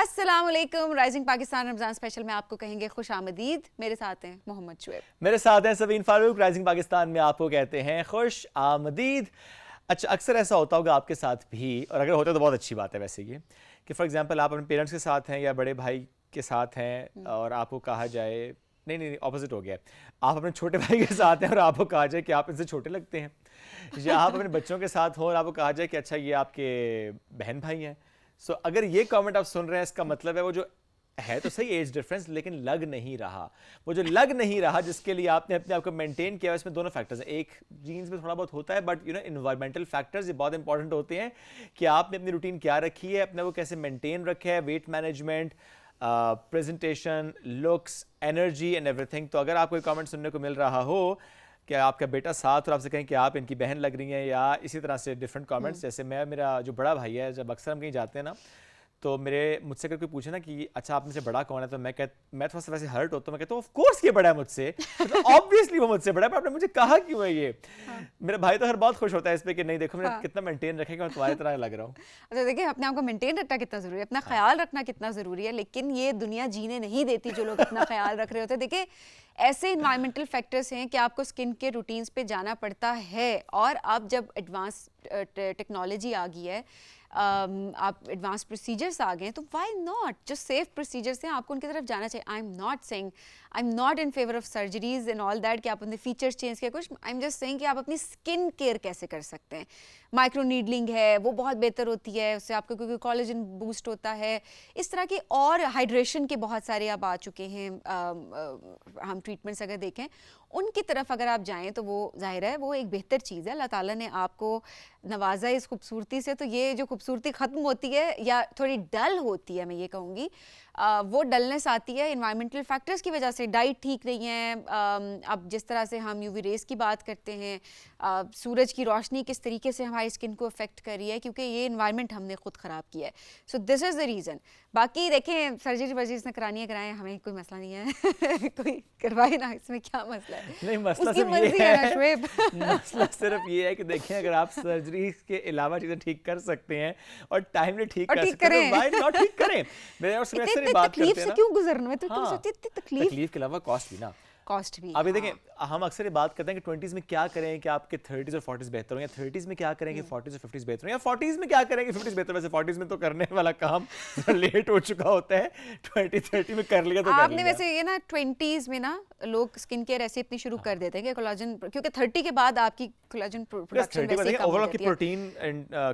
السلام علیکم. Rising Pakistan Ramzan special میں آپ کو کہیں گے خوش آمدید. میرے ساتھ ہیں محمد شعیب, میرے ساتھ ہیں سبین فاروق. رائزنگ پاکستان میں آپ کو کہتے ہیں خوش آمدید. اچھا, اکثر ایسا ہوتا ہوگا آپ کے ساتھ بھی, اور اگر ہوتا ہے تو بہت اچھی بات ہے ویسے یہ, کہ فار ایگزامپل آپ اپنے پیرنٹس کے ساتھ ہیں یا بڑے بھائی کے ساتھ ہیں اور آپ کو کہا جائے نہیں اپوزٹ ہو گیا, آپ اپنے چھوٹے بھائی کے ساتھ ہیں اور آپ کو کہا جائے کہ آپ ان سے چھوٹے لگتے ہیں, یا آپ اپنے بچوں کے ساتھ ہوں اور آپ کو کہا جائے کہ اچھا یہ آپ کے بہن بھائی ہیں. سو اگر یہ کامنٹ آپ سن رہے ہیں, اس کا مطلب ہے وہ جو ہے تو صحیح ایج ڈفرینس, لیکن لگ نہیں رہا. وہ جو لگ نہیں رہا جس کے لیے آپ نے اپنے آپ کو مینٹین کیا, اس میں دونوں فیکٹرز ہیں. ایک جینز میں تھوڑا بہت ہوتا ہے, بٹ انوائرمنٹل فیکٹرز یہ بہت انپورٹنٹ ہوتے ہیں کہ آپ نے اپنی روٹین کیا رکھی ہے, اپنے وہ کیسے مینٹین رکھا ہے, wait management, presentation, looks, energy and every thing. تو اگر آپ کو کوئی کامنٹ سننے کو مل رہا ہو کہ آپ کا بیٹا ساتھ اور آپ سے کہیں کہ آپ ان کی بہن لگ رہی ہیں, یا اسی طرح سے ڈفرینٹ کامنٹس, جیسے میرا جو بڑا بھائی ہے, جب اکثر ہم کہیں جاتے ہیں نا تو مجھ سے اگر کوئی پوچھے نا کہ اچھا آپ میں سے بڑا کون ہے, تو میں تھوڑا سا ویسے ہرٹ ہوتا ہوں. میں کہتا ہوں آف کورس یہ بڑا ہے مجھ سے, آبویسلی وہ مجھ سے بڑا ہے, پر آپ نے مجھے کہا کیوں ہے یہ. میرا بھائی تو ہر بہت خوش ہوتا ہے اس پہ کہ نہیں دیکھو میں نے کتنا مینٹین رکھے کہ میں تمہاری طرح لگ رہا ہوں. اچھا دیکھیں, اپنے آپ کو مینٹین رکھنا کتنا ضروری ہے, اپنا خیال رکھنا کتنا ضروری ہے, لیکن یہ دنیا جینے نہیں دیتی جو لوگ اپنا خیال رکھ رہے ہوتے ہیں. دیکھیں ایسے انوائرمنٹل فیکٹرز ہیں کہ آپ کو اسکن کے روٹینز پہ جانا پڑتا ہے, اور اب جب ایڈوانس ٹیکنالوجی آ گئی ہے, آپ ایڈوانس پروسیجرس آ گئے ہیں, تو وائی ناٹ جو سیف پروسیجرس ہیں آپ کو ان کی طرف جانا چاہیے. آئی am not in favour of surgeries and all that کہ آپ اپنے فیچرس چینج کیا کچھ. آئی ایم جسٹ سیئنگ کہ آپ اپنی اسکن کیئر کیسے کر سکتے ہیں. مائکرو نیڈلنگ ہے وہ بہت بہتر ہوتی ہے, اس سے آپ کو کیونکہ کولیجن بوسٹ ہوتا ہے. اس طرح کی اور ہائیڈریشن کے بہت سارے اب آ چکے ہیں, ہم ٹریٹمنٹس اگر دیکھیں ان کی طرف اگر آپ جائیں تو وہ ظاہر ہے وہ ایک بہتر چیز ہے. اللہ تعالیٰ نے آپ کو نوازا اس خوبصورتی سے, تو یہ جو خوبصورتی ختم ہوتی ہے یا تھوڑی ڈل ہوتی ہے, میں یہ کہوں گی وہ ڈلنس آتی ہے انوائرمنٹل فیکٹرز کی وجہ سے. ڈائٹ ٹھیک نہیں ہے, اب جس طرح سے ہم یو وی ریز کی بات کرتے ہیں, سورج کی روشنی کس طریقے سے ہماری اسکن کو افیکٹ کر رہی ہے, کیونکہ یہ انوائرمنٹ ہم نے خود خراب کیا ہے. سو دس از دا ریزن. باقی دیکھیں سرجری ورجریز نے کرانی ہے کرائیں, ہمیں کوئی مسئلہ نہیں ہے, کوئی کروائے نا, اس میں کیا مسئلہ ہے. نہیں مسئلہ صرف یہ ہے, مسئلہ صرف یہ ہے کہ دیکھیں اگر آپ سرجری کے علاوہ چیزیں ٹھیک کر سکتے ہیں اور ٹائملی ٹھیک کر سکتے ہیں, وائی ناٹ ٹھیک کریں. میرے اور سے اکثر بات کرتے ہیں نا, کیوں گزرنا ہے, تو سوچتے تکلیف کے علاوہ کاسٹ بھی نا, کاسٹ بھی. ابھی دیکھیں ہم اکثر یہ بات کرتے ہیں کہ 20s میں کیا کریں کہ آپ کے 30s اور 40s بہتر ہوں, یا 30s میں کیا کریں کہ 40s اور 50s بہتر ہوں, یا 40s میں کیا کریں کہ 50s بہتر. ویسے 40s میں تو کرنے والا کام لیٹ ہو چکا ہوتا ہے, 20-30 میں کر لیا تو آپ نے ویسے یہ نا 20s میں نا لوگ اسکن کیئر ایسے اتنی شروع کر دیتے ہیں کہ کولاجن, کیونکہ 30 کے بعد آپ کی کولاجن پروڈکشن ویسے ہی کم ہو جاتی ہے, پروٹین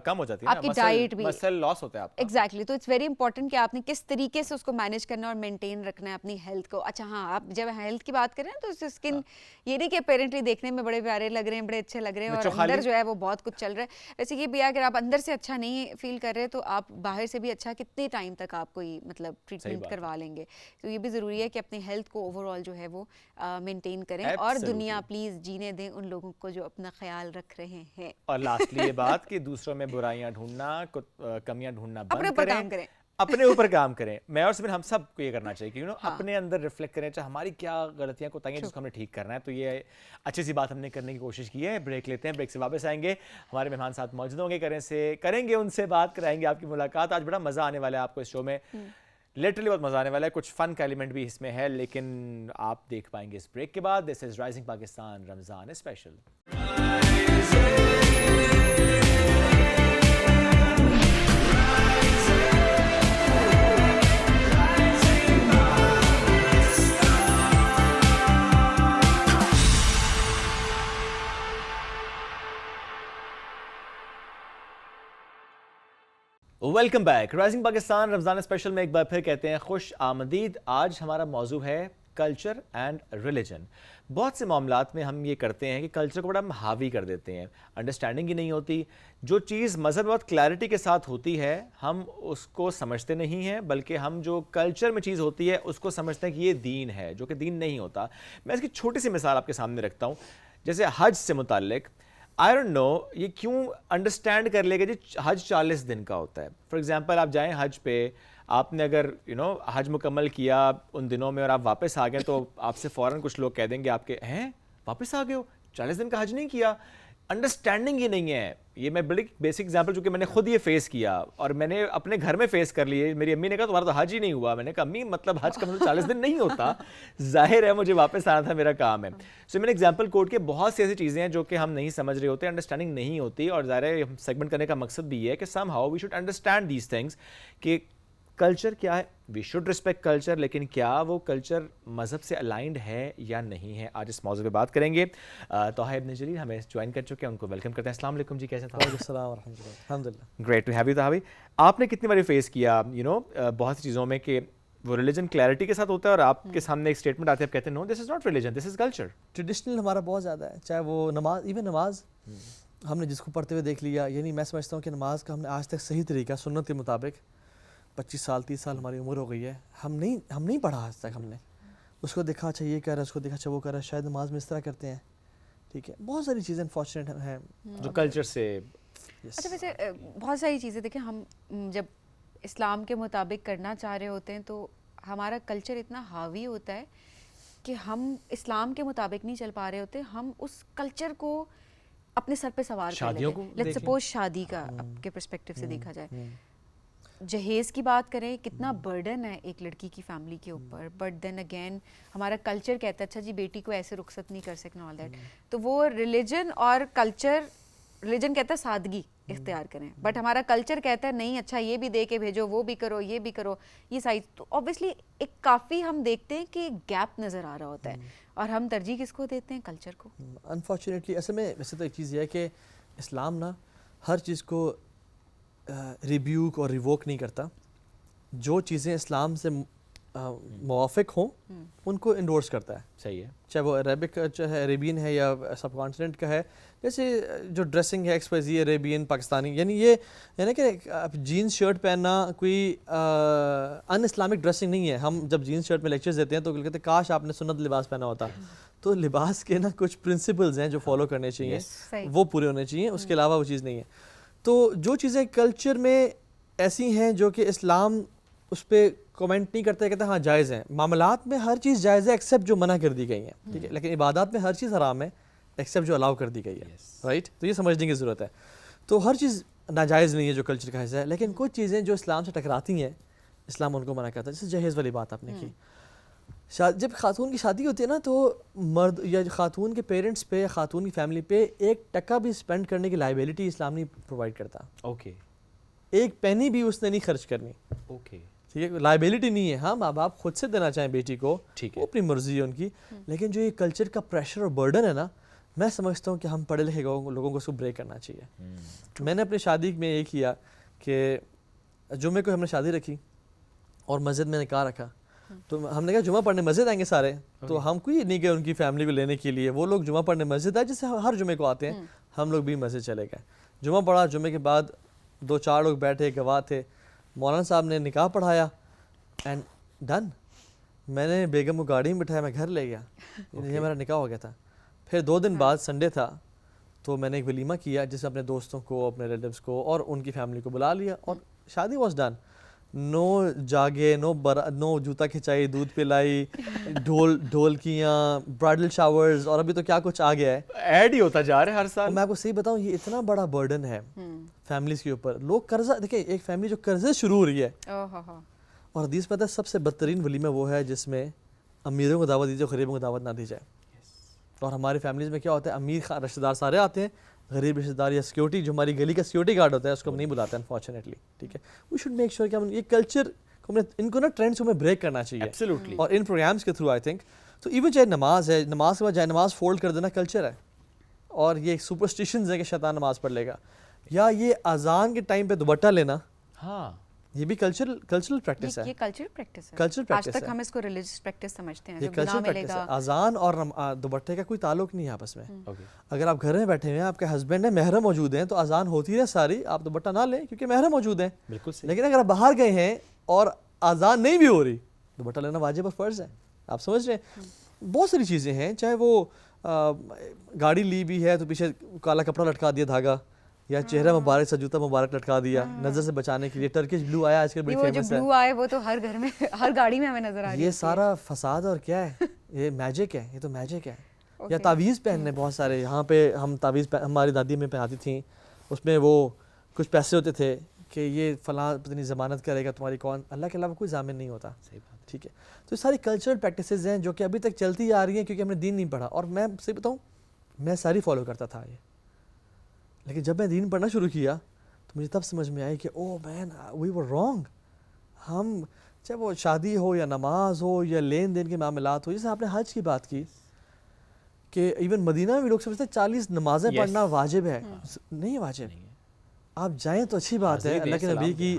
کم ہو جاتی ہے, آپ کی ڈائٹ بھی, مسل لاس ہوتا ہے آپ کا. ایگزیکٹلی. تو اٹس ویری امپورٹنٹ کہ آپ نے کس طریقے سے اس کو مینیج کرنا ہے اور مینٹین رکھنا ہے اپنی ہیلتھ کو. اچھا ہاں, آپ جب ہیلتھ کی بات کریں تو اسکن یہ نہیں کہ اپیرنٹلی دیکھنے میں بڑے پیارے لگ رہے ہیں, بڑے اچھے لگ رہے ہیں, اور اندر جو ہے وہ بہت کچھ چل رہا ہے. ویسے یہ بھی اگر آپ اندر سے اچھا نہیں فیل کر رہے تو آپ باہر سے بھی اچھا کتنے ٹائم تک آپ کوئی مطلب ٹریٹمنٹ کروا لیں گے. تو یہ بھی ضروری ہے کہ اپنی ہیلتھ کو اوور آل جو ہے وہ مینٹین کریں, اور دنیا پلیز جینے دیں ان لوگوں کو جو اپنا خیال رکھ رہے ہیں. اور لاسٹلی یہ بات کہ دوسروں میں برائیاں ڈھونڈنا, کمیاں ڈھونڈنا بند کریں, اپنے اوپر کام کریں. میں اور سبین ہم سب کو یہ کرنا چاہیے کہ اپنے اندر ریفلیکٹ کریں, چاہے ہماری کیا غلطیاں کوتاہیاں جس کو ہم نے ٹھیک کرنا ہے. تو یہ اچھی سی بات ہم نے کرنے کی کوشش کی ہے. بریک لیتے ہیں, بریک سے واپس آئیں گے, ہمارے مہمان ساتھ موجود ہوں گے, کریں گے ان سے بات, کرائیں گے آپ کی ملاقات. آج بڑا مزہ آنے والا ہے آپ کو اس شو میں, لٹرلی بہت مزہ آنے والا ہے. کچھ فن کا ایلیمنٹ بھی اس میں ہے, لیکن آپ دیکھ پائیں گے اس بریک کے بعد. This is rising Pakistan Ramzan special. Welcome back. Rising Pakistan Ramzan special میں ایک بار پھر کہتے ہیں خوش آمدید. آج ہمارا موضوع ہے کلچر اینڈ ریلیجن. بہت سے معاملات میں ہم یہ کرتے ہیں کہ کلچر کو بڑا ہم حاوی کر دیتے ہیں, انڈرسٹینڈنگ ہی نہیں ہوتی. جو چیز مذہب بہت کلیئرٹی کے ساتھ ہوتی ہے ہم اس کو سمجھتے نہیں ہیں, بلکہ ہم جو کلچر میں چیز ہوتی ہے اس کو سمجھتے ہیں کہ یہ دین ہے, جو کہ دین نہیں ہوتا. میں اس کی چھوٹی سی مثال آپ کے سامنے رکھتا ہوں. جیسے حج سے متعلق آئی ڈونٹ نو یہ کیوں انڈرسٹینڈ کر لے گا جی حج 40 دن کا ہوتا ہے. فار ایگزامپل آپ جائیں حج پہ, آپ نے اگر حج مکمل کیا ان دنوں میں اور آپ واپس آ گئے تو آپ سے فوراً کچھ لوگ کہہ دیں گے آپ کے ہیں واپس آ گئے ہو, 40 دن کا حج نہیں کیا. انڈرسٹینڈنگ ہی نہیں ہے. یہ میں بڑی بیسک ایگزامپل چونکہ میں نے خود یہ فیس کیا اور میں نے اپنے گھر میں فیس کر لیے. میری امی نے کہا تمہارا تو حج ہی نہیں ہوا. میں نے کہا امی مطلب حج کا 40 دن نہیں ہوتا, ظاہر ہے مجھے واپس آنا تھا, میرا کام ہے. سو میں نے ایگزامپل کوٹ کے بہت سی ایسی چیزیں ہیں جو کہ ہم نہیں سمجھ رہے ہوتے, انڈرسٹینڈنگ نہیں ہوتی. اور ظاہر ہے سیگمنٹ کرنے کا مقصد بھی یہ ہے کہ somehow we should understand these things کہ کلچر کیا ہے. وی شوڈ رسپیکٹ کلچر, لیکن کیا وہ کلچر مذہب سے الائنڈ ہے یا نہیں ہے. آج اس موضوع پہ بات کریں گے. طه ابن جلیل ہمیں جوائن کر چکے ہیں, ان کو ویلکم کرتے ہیں. السلام علیکم جی, کیسے ہیں؟ وعلیکم السلام ورحمۃ اللہ. الحمد للہ. Great to have you Taha بھائی. آپ نے کتنی بار فیس کیا بہت سی چیزوں میں کہ وہ ریلیجن کلیئرٹی کے ساتھ ہوتا ہے اور آپ کے سامنے ایک اسٹیٹمنٹ آتی ہے, آپ کہتے ہیں no this is not religion, this is culture. Traditional ہمارا بہت زیادہ ہے, چاہے وہ نماز, ایون نماز ہم نے جس کو پڑھتے ہوئے دیکھ لیا. یعنی میں سمجھتا ہوں کہ نماز کا ہم نے آج تک صحیح طریقہ سنت کے مطابق 25 سال 30 سال ہماری عمر ہو گئی ہے, ہم نہیں پڑھا آج تک. ہم نے اس کو دیکھا اچھا یہ کر رہا ہے, اس کو دیکھا اچھا وہ کر رہا ہے, شاید نماز میں اس طرح کرتے ہیں. ٹھیک ہے, بہت ساری چیزیں انفارچونیٹ ہیں جو کلچر سے. اچھا ویسے بہت ساری چیزیں دیکھیں, ہم جب اسلام کے مطابق کرنا چاہ رہے ہوتے ہیں تو ہمارا کلچر اتنا حاوی ہوتا ہے کہ ہم اسلام کے مطابق نہیں چل پا رہے ہوتے, ہم اس کلچر کو اپنے سر پہ سوار کر لیتے ہیں. لیٹس سپوز شادی کا آپ کے پرسپیکٹیو سے دیکھا جائے, جہیز کی بات کریں, کتنا برڈن ہے ایک لڑکی کی فیملی کے اوپر. بٹ دین اگین ہمارا کلچر کہتا ہے اچھا جی بیٹی کو ایسے رخصت نہیں کر سکنا, آل دیٹ. تو وہ ریلیجن اور کلچر, ریلیجن کہتا ہے سادگی اختیار کریں, بٹ ہمارا کلچر کہتا ہے نہیں اچھا یہ بھی دے کے بھیجو, وہ بھی کرو, یہ بھی کرو, یہ سائز. تو اوبیسلی ایک کافی ہم دیکھتے ہیں کہ گیپ نظر آ رہا ہوتا ہے, اور ہم ترجیح کس کو دیتے ہیں؟ کلچر کو. انفارچونیٹلی اصل میں ویسے تو ایک چیز یہ ہے کہ اسلام نا ہر چیز کو ریبیوک اور ریووک نہیں کرتا. جو چیزیں اسلام سے موافق ہوں ان کو انڈورس کرتا ہے. صحیح ہے, چاہے وہ عربک چاہے عربین ہے یا سب کانٹیننٹ کا ہے. جیسے جو ڈریسنگ ہے ایکسپائزی عربین پاکستانی, یعنی یہ یعنی کہ جینس شرٹ پہننا کوئی ان اسلامک ڈریسنگ نہیں ہے. ہم جب جینس شرٹ میں لیکچرز دیتے ہیں تو کہتے ہیں کاش آپ نے سنت لباس پہنا ہوتا. تو لباس کے نا کچھ پرنسپلز ہیں جو فالو کرنے چاہیے, وہ پورے ہونے چاہیے, اس کے علاوہ وہ چیز نہیں ہے. تو جو چیزیں کلچر میں ایسی ہیں جو کہ اسلام اس پہ کومنٹ نہیں کرتا ہے, کہتے ہیں ہاں جائز ہیں. معاملات میں ہر چیز جائز ہے ایکسیپٹ جو منع کر دی گئی ہیں, ٹھیک ہے, لیکن عبادات میں ہر چیز حرام ہے ایکسیپٹ جو الاؤ کر دی گئی ہے, رائٹ. تو یہ سمجھنے کی ضرورت ہے. تو ہر چیز ناجائز نہیں ہے جو کلچر کا حصہ ہے, لیکن کچھ چیزیں جو اسلام سے ٹکراتی ہیں اسلام ان کو منع کرتا ہے. جیسے جہیز والی بات آپ نے کی, جب خاتون کی شادی ہوتی ہے نا تو مرد یا خاتون کے پیرنٹس پہ یا خاتون کی فیملی پہ 1% بھی اسپینڈ کرنے کی لائبلٹی اسلام نہیں پرووائڈ کرتا. اوکے, 1 پینی بھی اس نے نہیں خرچ کرنی. اوکے, ٹھیک ہے, لائبلٹی نہیں ہے. ہاں ماں باپ خود سے دینا چاہیں بیٹی کو, ٹھیک ہے, وہ اپنی مرضی ہے ان کی, لیکن جو یہ کلچر کا پریشر اور برڈن ہے نا, میں سمجھتا ہوں کہ ہم پڑھے لکھے لوگوں کو اس کو بریک کرنا چاہیے. میں نے اپنی شادی میں یہ کیا کہ جمعے کو ہم نے شادی رکھی اور مسجد میں نکاح رکھا. تو ہم نے کہا جمعہ پڑھنے مسجد آئیں گے سارے, تو ہم کوئی نہیں گئے ان کی فیملی کو لینے کے لیے. وہ لوگ جمعہ پڑھنے مسجد آئے جیسے ہر جمعے کو آتے ہیں, ہم لوگ بھی مسجد چلے گئے. جمعہ پڑھا, جمعے کے بعد 2-4 لوگ بیٹھے گواہ تھے, مولانا صاحب نے نکاح پڑھایا اینڈ ڈن. میں نے بیگم کو گاڑی میں بٹھایا, میں گھر لے گیا, یہ میرا نکاح ہو گیا تھا. پھر 2 دن بعد سنڈے تھا تو میں نے ایک ولیمہ کیا جس میں اپنے دوستوں کو, اپنے ریلیٹیوس کو اور ان کی فیملی کو بلا لیا, اور شادی واز ڈن. نو جاگے, نو جوتا کھچائی, دودھ پلائی, ڈھولکیاں, برائڈل شاورز, اور ابھی تو کیا کچھ آ گیا ہے, ایڈ ہی ہوتا جا رہا ہے ہر سال. میں آپ کو صحیح بتاؤں یہ اتنا بڑا برڈن ہے فیملیز کے اوپر. لوگ قرضہ دیکھیں, ایک فیملی جو قرضے شروع ہو رہی ہے, اور حدیث پتہ ہے سب سے بدترین ولیمہ وہ ہے جس میں امیروں کو دعوت دی جائے, غریبوں کو دعوت نہ دی جائے. اور ہماری فیملیز میں کیا ہوتا ہے, امیر رشتہ دار سارے آتے ہیں, غریب رشتہ دار یا سیکورٹی جو ہماری گلی کا سیکورٹی گارڈ ہوتا ہے اس کو ہم نہیں بلاتے ہیں انفارچونیٹلی. ٹھیک ہے, وی شوڈ میک شیور کہ ہم یہ کلچر ان کو نا ٹرینڈس میں بریک کرنا چاہیے. ایبسلیوٹلی. اور ان پروگرامس کے تھرو آئی تھنک تو ایون چاہے نماز ہے, نماز کے بعد جائے نماز فولڈ کر دینا کلچر ہے, اور یہ سپرسٹیشنز ہے کہ شیطان نماز پڑھ لے گا, یا یہ اذان کے ٹائم پہ دوپٹہ لینا, ہاں یہ بھی کلچرل پریکٹس ہے. یہ کلچرل پریکٹس ہے. کلچرل آج پریکٹس تک ہے, ہم اس کو ریلیجس پریکٹس سمجھتے ہیں. یہ کلچرل پریکٹس ہے. اذان اور دوپٹے کا کوئی تعلق نہیں ہے آپس میں. اگر آپ گھر میں بیٹھے ہوئے ہیں, آپ کے ہسبینڈ ہیں, محرم موجود ہیں, تو اذان ہوتی ہے ساری, آپ دوپٹہ نہ لیں کیونکہ محرم موجود ہیں. بالکل. لیکن اگر آپ باہر گئے ہیں اور اذان نہیں بھی ہو رہی, دوپٹہ لینا واجب اور فرض ہے. آپ سمجھ رہے ہیں, بہت ساری چیزیں ہیں. چاہے وہ گاڑی لی بھی ہے تو پیچھے کالا کپڑا لٹکا دیا دھاگا, یا چہرہ مبارک سے جوتا مبارک لٹکا دیا نظر سے بچانے کے لیے. ٹرکش بلو آیا آج کل بڑی فیمس ہے. بلو آئے وہ تو ہر گھر میں, ہر گاڑی میں ہمیں نظر آ رہی ہے. یہ سارا فساد اور کیا ہے, یہ میجک ہے, یہ تو میجک ہے. یا تعویذ پہننے بہت سارے. یہاں پہ ہم تعویذ ہماری دادی میں پہناتی تھیں, اس میں وہ کچھ پیسے ہوتے تھے کہ یہ فلاں پتہ نہیں ضمانت کرے گا تمہاری, کون, اللہ کے علاوہ کوئی ضامن نہیں ہوتا. صحیح بات. ٹھیک ہے, تو یہ ساری کلچرل پریکٹسز ہیں جو کہ ابھی تک چلتی آ رہی ہیں کیونکہ ہم نے دین نہیں پڑھا. اور میں صحیح بتاؤں, میں ساری فالو کرتا تھا یہ, لیکن جب میں دین پڑھنا شروع کیا تو مجھے تب سمجھ میں آئی کہ او مین وی ور رانگ. ہم چاہے وہ شادی ہو یا نماز ہو یا لین دین کے معاملات ہو, جیسے آپ نے حج کی بات کی کہ ایون مدینہ میں بھی لوگ سمجھتے ہیں 40 نمازیں پڑھنا واجب ہے. نہیں واجب, آپ جائیں تو اچھی بات ہے, اللہ کے نبی کی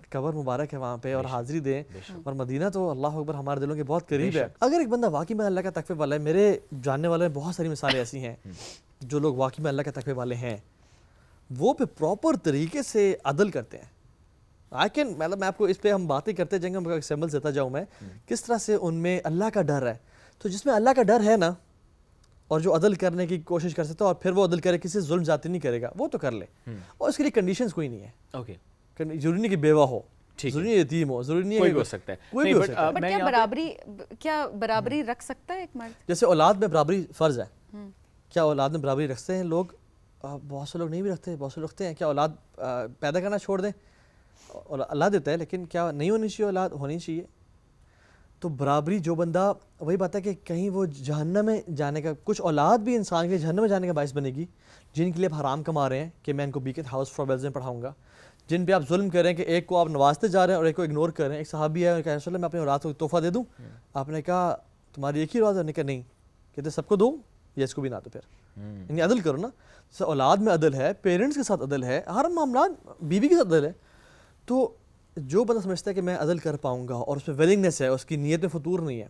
قبر مبارک ہے وہاں پہ اور حاضری دیں, اور مدینہ تو اللہ اکبر ہمارے دلوں کے بہت قریب ہے. اگر ایک بندہ واقعی میں اللہ کا تقوی والا ہے, میرے جاننے والے بہت ساری مثالیں ایسی ہیں جو لوگ واقعی میں اللہ کا تقوی والے ہیں, وہ پہ پراپر طریقے سے عدل کرتے ہیں. مطلب میں آپ کو اس پہ ہم باتیں کرتے جائیں گے, ایگزامپل دیتا جاؤں میں کس طرح سے ان میں اللہ کا ڈر ہے. تو جس میں اللہ کا ڈر ہے نا, اور جو عدل کرنے کی کوشش کر سکتا ہے اور پھر وہ عدل کرے, کسی ظلم زیادتی نہیں کرے گا, وہ تو کر لے. اور اس کے لیے کنڈیشنز کوئی نہیں ہے. اوکے, ضروری نہیں کہ بیوہ ہو, ضروری نہیں یتیم ہو, ضروری نہیں کوئی بھی ہو سکتا ہے, کوئی بھی ہو سکتا ہے. بٹ کیا برابری رکھ سکتا ہے ایک مرد؟ جیسے اولاد میں برابری فرض ہے, کیا اولاد میں برابری رکھتے ہیں لوگ؟ بہت سے لوگ نہیں بھی رکھتے, بہت سے لوگ رکھتے ہیں. کیا اولاد پیدا کرنا چھوڑ دیں؟ اللہ دیتا ہے, لیکن کیا نہیں ہونی چاہیے اولاد؟ ہونی چاہیے. تو برابری, جو بندہ, وہی بات ہے کہ کہیں وہ جہنم میں جانے کا, کچھ اولاد بھی انسان کے جہنم میں جانے کا باعث بنے گی جن کے لیے آپ حرام کما رہے ہیں کہ میں ان کو بیکن ہاؤس فار ویلز میں پڑھاؤں گا, جن پہ آپ ظلم کر رہے ہیں کہ ایک کو آپ نوازتے جا رہے ہیں اور ایک کو اگنور کر رہے ہیں. ایک صحابی ہے, کہ رسول اللہ میں اپنی اولاد کو تحفہ دے دوں؟ آپ نے کہا تمہاری ایک ہی اولاد ہے؟ نے کہا نہیں. کہتے سب کو دو یا اس کو بھی نہ, تو پھر یعنی عدل کرو نا. جیسے اولاد میں عدل ہے, پیرنٹس کے ساتھ عدل ہے, ہر معاملات بیوی کے ساتھ عدل ہے. تو جو بندہ سمجھتا ہے کہ میں عدل کر پاؤں گا اور اس میں ویلنگنیس ہے, اس کی نیت میں فطور نہیں ہے,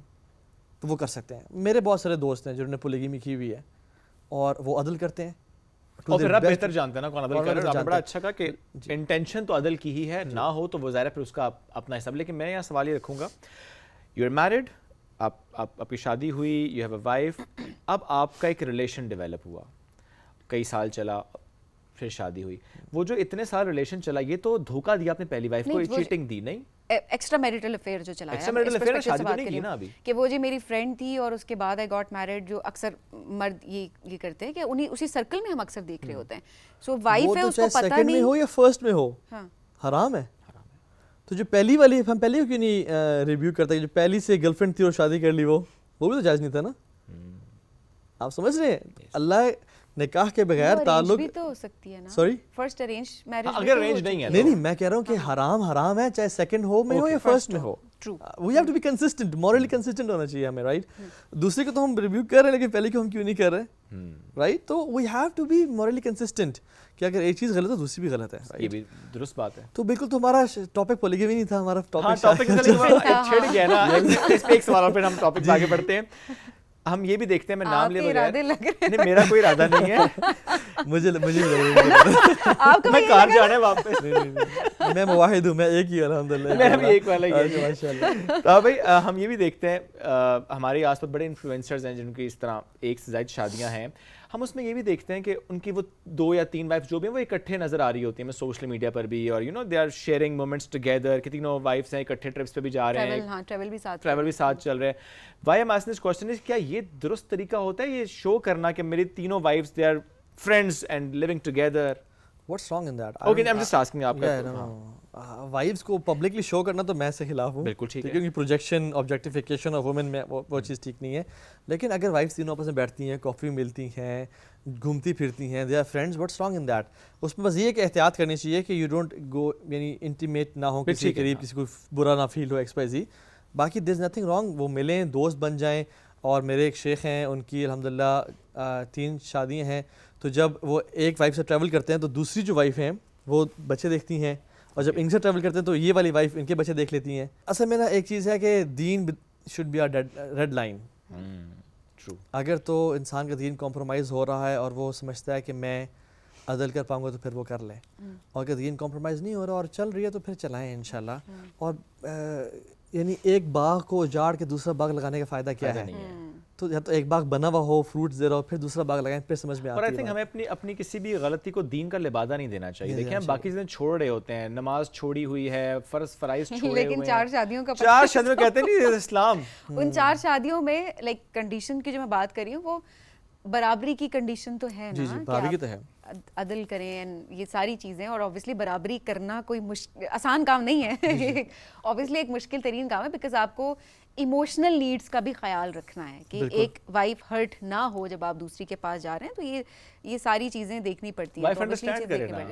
تو وہ کر سکتے ہیں. میرے بہت سارے دوست ہیں جنہوں نے پولیگیمی کی ہوئی ہے اور وہ عدل کرتے ہیں, اور پھر آپ بہتر جانتے ہیں نا کون عدل کر رہا ہے. آپ نے بڑا اچھا کہا کہ انٹینشن تو عدل کی ہی ہے, نہ ہو تو وہ ظاہر ہے پھر اس کا اپنا حساب. لیکن میں یہاں سوال یہ رکھوں گا, یو آر میرڈ, آپ کی شادی ہوئی, یو ہیو اے وائف, اب آپ کا ایک ریلیشن ڈیولپ ہوا, کئی سال چلا, پھر شادی ہوئی. وہ جو اتنے سال ریلیشن چلا, یہ تو دھوکہ دیا اپنے پہلی وائف کو, چیٹنگ دی, نہیں ایکسٹرا میریٹل افیئر جو چلایا, ایکسٹرا میریٹل افیئر شادی تو نہیں کی نا ابھی, کہ وہ جو میری فرینڈ تھی اور اس کے بعد آئی گاٹ میرڈ, جو اکثر مرد یہ کرتے ہیں کہ انہیں اسی سرکل میں ہم اکثر دیکھ رہے ہوتے ہیں. سو وائف ہے, اس کو پتہ نہیں ہو یا فرسٹ میں ہو, حرام ہے. تو جو پہلی والی, ہم پہلے کیوں نہیں ریویو کرتے, جو پہلی سے گرل فرینڈ تھی اور شادی کر لی, وہ بھی تو جائز نہیں تھا نا. آپ سمجھ رہے ہیں, اللہ نکاح کے بغیر تعلق بھی تو ہو سکتی ہے نا. سوری, فرسٹ ارینج میرج, اگر ارینج نہیں ہے, نہیں میں کہہ رہا ہوں کہ حرام ہے, چاہے سیکنڈ ہو میں ہو یا فرسٹ میں ہو. We have to be consistent, morally consistent ہونا چاہیے ہمیں, رائٹ. دوسرے کو تو ہم ریویو کر رہے ہیں لیکن پہلے کو ہم کیوں نہیں کر رہے, رائٹ. تو we have to be morally consistent, کہ اگر ایک چیز غلط ہے دوسری بھی غلط ہے. یہ بھی درست بات ہے. تو بالکل, تو ہمارا ٹاپک پولیگیمی نہیں تھا, ہمارا ٹاپک چھڑ گیا نا. اس پہ ایک سوال اور پھر ہم ٹاپک آگے بڑھتے ہیں. ہم یہ بھی دیکھتے ہیں, میں نام لے بغیر, نہیں میرا کوئی ارادہ نہیں ہے, مجھے میں کار جانا ہے واپس, میں مواحد ہوں, میں ایک ہی الحمدللہ, میں بھی ایک والا ہی ہے ماشاءاللہ. تو بھائی ہم یہ بھی دیکھتے ہیں, ہمارے آس پاس بڑے انفلوئنسرز ہیں جن کی اس طرح ایک سے زائد شادیاں ہیں. ہم اس میں یہ بھی دیکھتے ہیں کہ ان کی وہ 2 یا 3 وائف جو بھی ہیں وہ اکٹھے نظر آ رری ہوتی ہیں, میں سوشل میڈیا پر بھی, اور you know they are sharing moments together, کہ تینوں وائفس ہیں اکٹھے ٹرپس پہ بھی جا رہے ہیں, ٹریول بھی ساتھ چل رہے ہیں. Why I'm asking this question is, کیا یہ درست طریقہ ہوتا ہے یہ شو کرنا کہ میری تینوں wives they are friends and living together? What's wrong in that? Okay, I'm just asking آپ کا. وائفز کو پبلکلی شو کرنا تو میں سے خلاف ہوں, بالکل ٹھیک ہے, کیونکہ پروجیکشن, آبجیکٹیفیکیشن آف وومن میں وہ چیز ٹھیک نہیں ہے. لیکن اگر وائفز تینوں آپس میں بیٹھتی ہیں, کافی ملتی ہیں, گھومتی پھرتی ہیں, they are friends, what's wrong in that? اس میں بس یہ کہ احتیاط کرنی چاہیے کہ یو ڈونٹ گو, یعنی انٹیمیٹ نہ ہو کسی کے قریب, کسی کو برا نہ فیل ہو, ایکس وائی زی. باقی دیر از نتھنگ رانگ, وہ ملیں, دوست بن جائیں. اور میرے ایک شیخ ہیں, ان کی الحمدللہ 3 شادیاں ہیں. تو جب وہ ایک وائف سے ٹریول کرتے ہیں تو دوسری جو وائف ہیں وہ بچے دیکھتی ہیں, اور جب ان سے ٹریول کرتے ہیں تو یہ والی وائف ان کے بچے دیکھ لیتی ہیں. اصل میں نا ایک چیز ہے کہ دین should be a red line. اگر تو انسان کا دین کمپرومائز ہو رہا ہے اور وہ سمجھتا ہے کہ میں عدل کر پاؤں گا تو پھر وہ کر لیں, اور اگر دین کمپرومائز نہیں ہو رہا اور چل رہی ہے تو پھر چلائیں انشاءاللہ. اور یعنی ایک باغ کو اجاڑ کے دوسرا باغ لگانے کا فائدہ کیا ہے؟ تو یا تو ایک باغ بنا ہوا ہو, فروٹس دے رہا ہو, پھر دوسرا باغ لگائیں, پھر سمجھ میں آتی ہے. اور آئی تھنک ہمیں اپنی کسی بھی غلطی کو دین کا لبادہ نہیں دینا چاہیے. دیکھیں ہم باقی چیزیں چھوڑ رہے ہوتے ہیں, نماز چھوڑی ہوئی ہے, فرض فرائض چھوڑے ہوئے ہیں, لیکن 4 شادیوں کا 4 شادیوں کہتے نہیں اسلام, ان 4 شادیوں میں لائک کنڈیشن کی جو میں بات کر رہی ہوں, وہ برابری کی کنڈیشن تو ہے نا جی برابری کی تو ہے, عدل کریں اینڈ یہ ساری چیزیں, اور اوبیسلی برابری کرنا کوئی آسان کام نہیں ہے, اوبیسلی ایک مشکل ترین کام ہے, بیکاز آپ کو ایموشنل نیڈس کا بھی خیال رکھنا ہے کہ ایک وائف ہرٹ نہ ہو جب آپ دوسری کے پاس جا رہے ہیں, تو یہ ساری چیزیں دیکھنی پڑتی ہیں. وائف انڈرسٹینڈ کرے نا.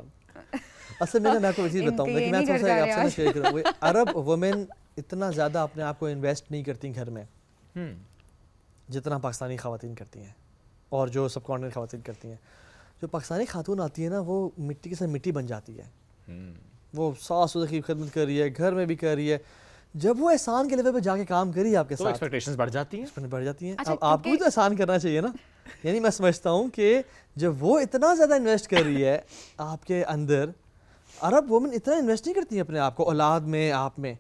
اصل میں میں آپ کو چیز بتاؤں, لیکن میں تھوڑا سا آپ سے میں شیئر کروں, عرب وومن اتنا زیادہ اپنے آپ کو انویسٹ نہیں کرتی گھر میں جتنا پاکستانی خواتین کرتی ہیں, اور جو سب کانٹیننٹ خواتین کرتی ہیں. جو پاکستانی خاتون آتی ہے نا, وہ مٹی کے ساتھ مٹی بن جاتی ہے, وہ ساس سسر کی خدمت کر رہی ہے, گھر میں بھی کر رہی ہے. جب وہ احسان کے لیول پہ جا کے کام کری آپ کے ساتھ, ایکسپیکٹیشنز بڑھ جاتی ہیں. اب آپ کو بھی تو احسان کرنا چاہیے نا. یعنی میں سمجھتا ہوں کہ جب وہ اتنا زیادہ انویسٹ کر رہی ہے آپ کے اندر, عرب وومن اتنا انویسٹ نہیں کرتی ہیں اپنے آپ کو, اولاد میں, آپ میں,